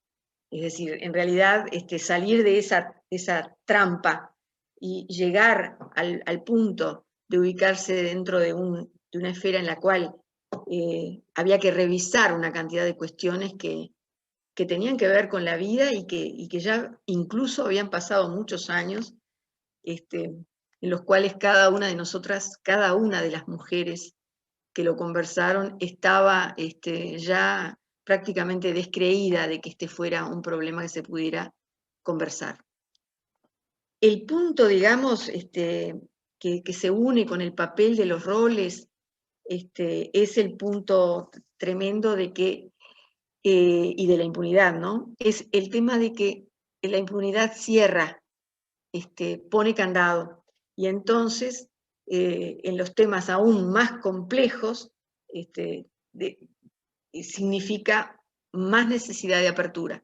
Speaker 5: Es decir, en realidad salir de esa trampa y llegar al punto de ubicarse dentro de una esfera en la cual había que revisar una cantidad de cuestiones que tenían que ver con la vida y que ya incluso habían pasado muchos años, en los cuales cada una de nosotras, cada una de las mujeres que lo conversaron, estaba ya prácticamente descreída de que este fuera un problema que se pudiera conversar. El punto, digamos, que se une con el papel de los roles, es el punto tremendo de que, y de la impunidad, ¿no? Es el tema de que la impunidad cierra, pone candado, y entonces, en los temas aún más complejos, significa más necesidad de apertura.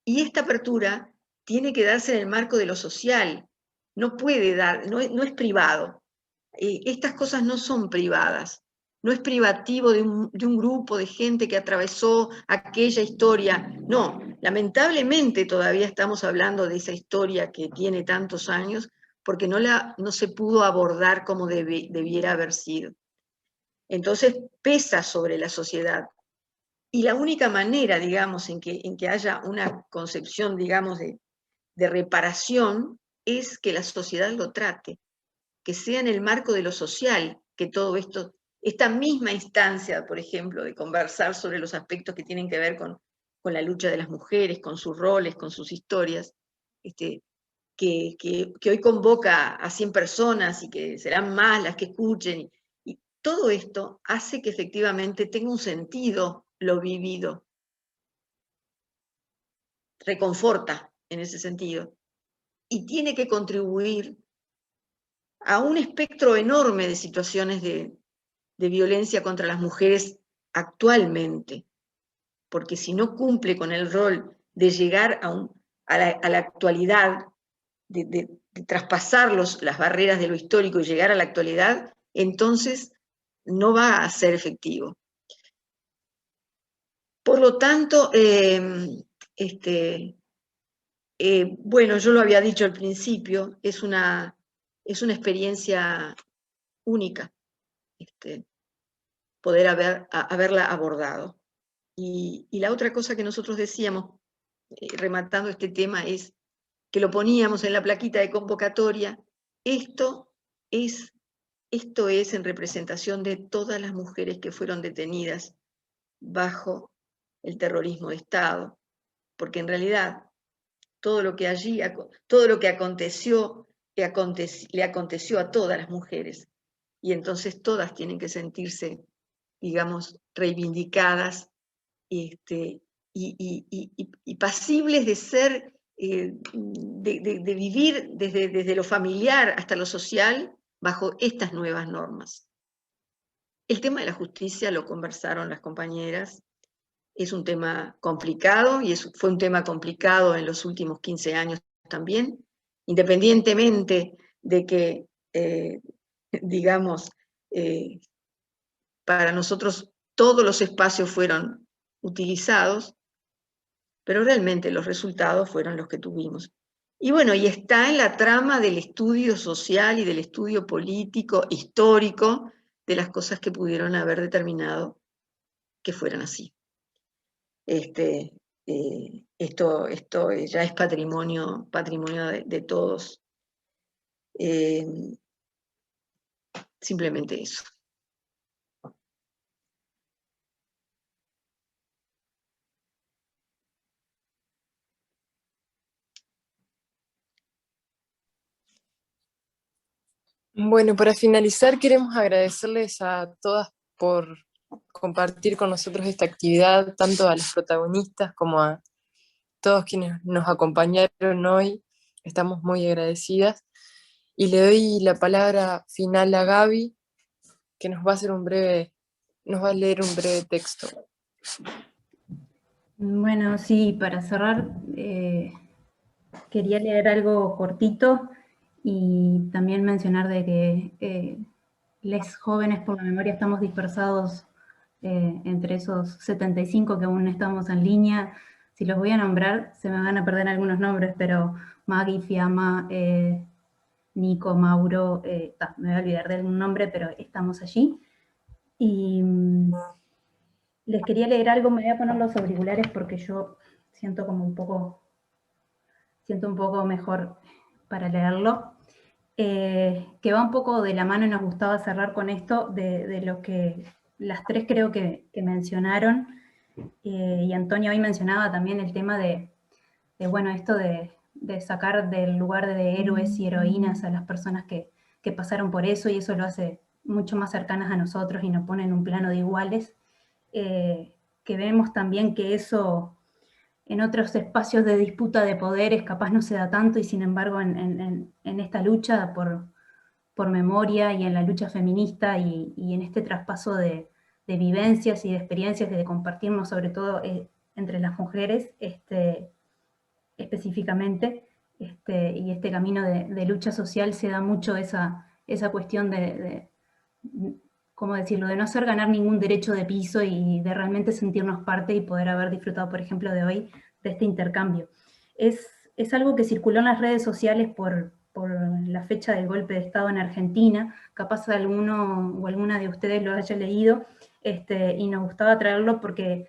Speaker 5: Y esta apertura tiene que darse en el marco de lo social, no puede no es privado. Estas cosas no son privadas, no es privativo de un grupo de gente que atravesó aquella historia. No, lamentablemente todavía estamos hablando de esa historia que tiene tantos años, porque no se pudo abordar como debiera haber sido. Entonces pesa sobre la sociedad. Y la única manera, digamos, en que haya una concepción, digamos, de reparación, es que la sociedad lo trate, que sea en el marco de lo social, que todo esto, esta misma instancia, por ejemplo, de conversar sobre los aspectos que tienen que ver con la lucha de las mujeres, con sus roles, con sus historias, que hoy convoca a 100 personas y que serán más las que escuchen, y todo esto hace que efectivamente tenga un sentido lo vivido, reconforta en ese sentido, y tiene que contribuir a un espectro enorme de situaciones de violencia contra las mujeres actualmente, porque si no cumple con el rol de llegar a la actualidad, de traspasar las barreras de lo histórico y llegar a la actualidad, entonces no va a ser efectivo. Por lo tanto, bueno, yo lo había dicho al principio, es una experiencia única, poder haberla abordado. Y la otra cosa que nosotros decíamos, rematando este tema, es que lo poníamos en la plaquita de convocatoria: esto es en representación de todas las mujeres que fueron detenidas bajo el terrorismo de Estado, porque en realidad todo lo que aconteció, le aconteció a todas las mujeres, y entonces todas tienen que sentirse, digamos, reivindicadas y pasibles de ser, de vivir desde lo familiar hasta lo social bajo estas nuevas normas. El tema de la justicia lo conversaron las compañeras, es un tema complicado y fue un tema complicado en los últimos 15 años también, independientemente de que, digamos, para nosotros todos los espacios fueron utilizados, pero realmente los resultados fueron los que tuvimos. Y bueno, y está en la trama del estudio social y del estudio político, histórico, de las cosas que pudieron haber determinado que fueran así. Esto ya es patrimonio de todos. Simplemente eso.
Speaker 1: Bueno, para finalizar queremos agradecerles a todas por compartir con nosotros esta actividad, tanto a las protagonistas como a todos quienes nos acompañaron hoy. Estamos muy agradecidas. Y le doy la palabra final a Gaby, que nos va a leer un breve texto.
Speaker 2: Bueno, sí, para cerrar, quería leer algo cortito y también mencionar de que les jóvenes por la memoria estamos dispersados entre esos 75 que aún estamos en línea. Si los voy a nombrar, se me van a perder algunos nombres, pero Maggie, Fiamma, Nico, Mauro, me voy a olvidar de algún nombre, pero estamos allí. Y les quería leer algo, me voy a poner los auriculares porque yo siento un poco mejor para leerlo. Que va un poco de la mano y nos gustaba cerrar con esto de lo que las tres creo que mencionaron, y Antonia hoy mencionaba también el tema de bueno, esto de sacar del lugar de héroes y heroínas a las personas que pasaron por eso, y eso lo hace mucho más cercanas a nosotros y nos pone en un plano de iguales, que vemos también que eso en otros espacios de disputa de poderes capaz no se da tanto, y sin embargo en esta lucha por memoria y en la lucha feminista y en este traspaso de vivencias y de experiencias, de compartirnos sobre todo entre las mujeres específicamente, y este camino de lucha social se da mucho esa cuestión de ¿cómo decirlo?, de no hacer ganar ningún derecho de piso y de realmente sentirnos parte y poder haber disfrutado, por ejemplo, de hoy, de este intercambio. Es algo que circuló en las redes sociales por la fecha del golpe de Estado en Argentina, capaz alguno o alguna de ustedes lo haya leído, y nos gustaba traerlo porque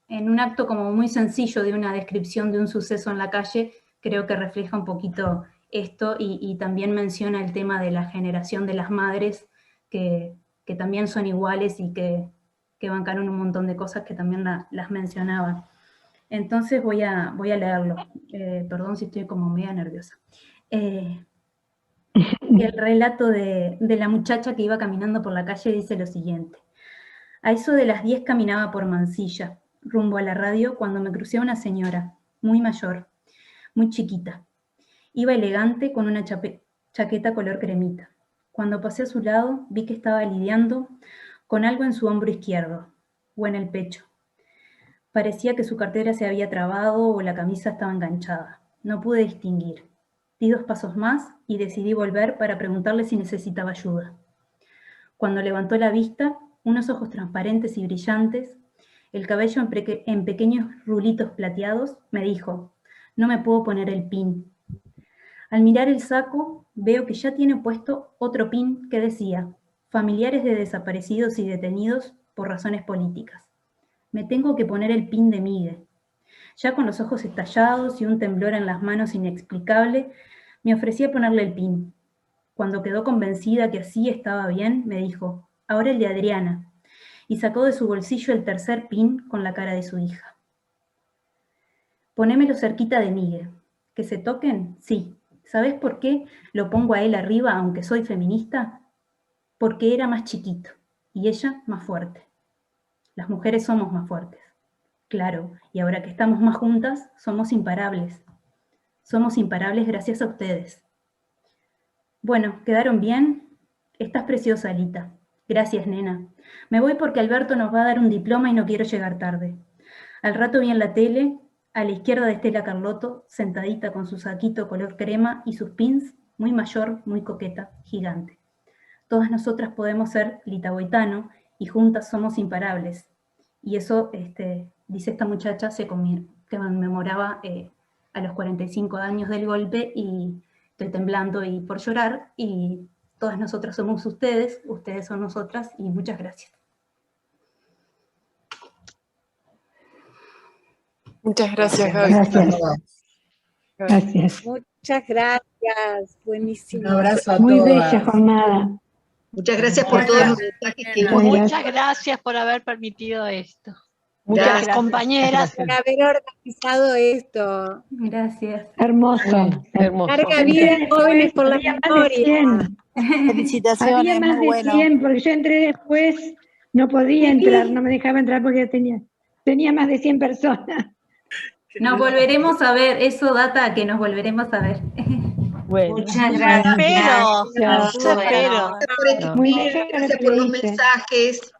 Speaker 2: en un acto como muy sencillo de una descripción de un suceso en la calle, creo que refleja un poquito esto y también menciona el tema de la generación de las madres que también son iguales y que bancaron un montón de cosas que también las mencionaban. Entonces voy a leerlo. Perdón si estoy como media nerviosa. El relato de la muchacha que iba caminando por la calle dice lo siguiente. A eso de las 10 caminaba por Mansilla, rumbo a la radio, cuando me crucé a una señora, muy mayor, muy chiquita. Iba elegante con una chaqueta color cremita. Cuando pasé a su lado, vi que estaba lidiando con algo en su hombro izquierdo, o en el pecho. Parecía que su cartera se había trabado o la camisa estaba enganchada. No pude distinguir. Di 2 pasos más y decidí volver para preguntarle si necesitaba ayuda. Cuando levantó la vista, unos ojos transparentes y brillantes, el cabello en pequeños rulitos plateados, me dijo, no me puedo poner el pin. Al mirar el saco, veo que ya tiene puesto otro pin que decía, familiares de desaparecidos y detenidos por razones políticas. Me tengo que poner el pin de Miguel. Ya con los ojos estallados y un temblor en las manos inexplicable, me ofrecí a ponerle el pin. Cuando quedó convencida que así estaba bien, me dijo, ahora el de Adriana. y sacó de su bolsillo el tercer pin con la cara de su hija. Ponémelo cerquita de Miguel. ¿Que se toquen? Sí. ¿Sabés por qué lo pongo a él arriba aunque soy feminista? Porque era más chiquito y ella más fuerte. Las mujeres somos más fuertes. Claro, y ahora que estamos más juntas, somos imparables. Somos imparables gracias a ustedes. Bueno, ¿quedaron bien? Estás preciosa, Alita. Gracias, nena. Me voy porque Alberto nos va a dar un diploma y no quiero llegar tarde. Al rato vi en la tele, a la izquierda de Estela Carlotto, sentadita con su saquito color crema y sus pins, muy mayor, muy coqueta, gigante. Todas nosotras podemos ser Lita Boitano y juntas somos imparables. Y eso, dice esta muchacha, se conmemoraba a los 45 años del golpe y estoy temblando y por llorar y todas nosotras somos ustedes son nosotras y muchas gracias.
Speaker 13: Muchas gracias, Gaby.
Speaker 3: Gracias.
Speaker 13: Gracias.
Speaker 3: Muchas gracias, buenísimo.
Speaker 4: Un abrazo a
Speaker 13: Muy
Speaker 4: todas.
Speaker 13: bella jornada.
Speaker 5: Muchas gracias por todos los mensajes que
Speaker 14: Muchas gracias por haber permitido esto. Muchas
Speaker 5: Gracias.
Speaker 14: compañeras.
Speaker 3: Por haber organizado esto.
Speaker 2: Gracias.
Speaker 13: Hermoso.
Speaker 14: Hermoso.
Speaker 3: Larga vida, jóvenes por la
Speaker 13: Había más de
Speaker 3: memoria.
Speaker 13: 100.
Speaker 8: Felicitaciones,
Speaker 13: Había más
Speaker 8: muy
Speaker 13: de
Speaker 8: bueno.
Speaker 13: 100, porque yo entré después, no podía entrar, no me dejaba entrar porque tenía más de 100 personas.
Speaker 2: Nos volveremos a ver, eso data a que nos volveremos a ver.
Speaker 14: Bueno.
Speaker 11: Muchas gracias.
Speaker 14: Espero.
Speaker 13: Muy
Speaker 5: Gracias por los mensajes.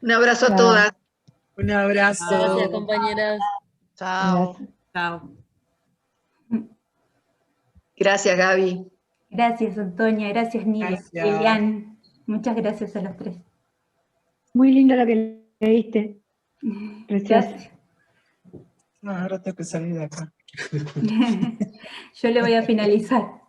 Speaker 5: Un abrazo a todas.
Speaker 4: Un abrazo.
Speaker 14: Gracias, compañeras. Chao.
Speaker 2: Chao.
Speaker 5: Gracias, Gaby.
Speaker 2: Gracias, Antonia, gracias, Nidia,
Speaker 4: Gracias.
Speaker 2: Lilian. Muchas gracias a los tres.
Speaker 13: Muy lindo lo que leíste. Precioso.
Speaker 2: Gracias.
Speaker 12: No, ahora tengo que salir de acá.
Speaker 2: Yo le voy a finalizar.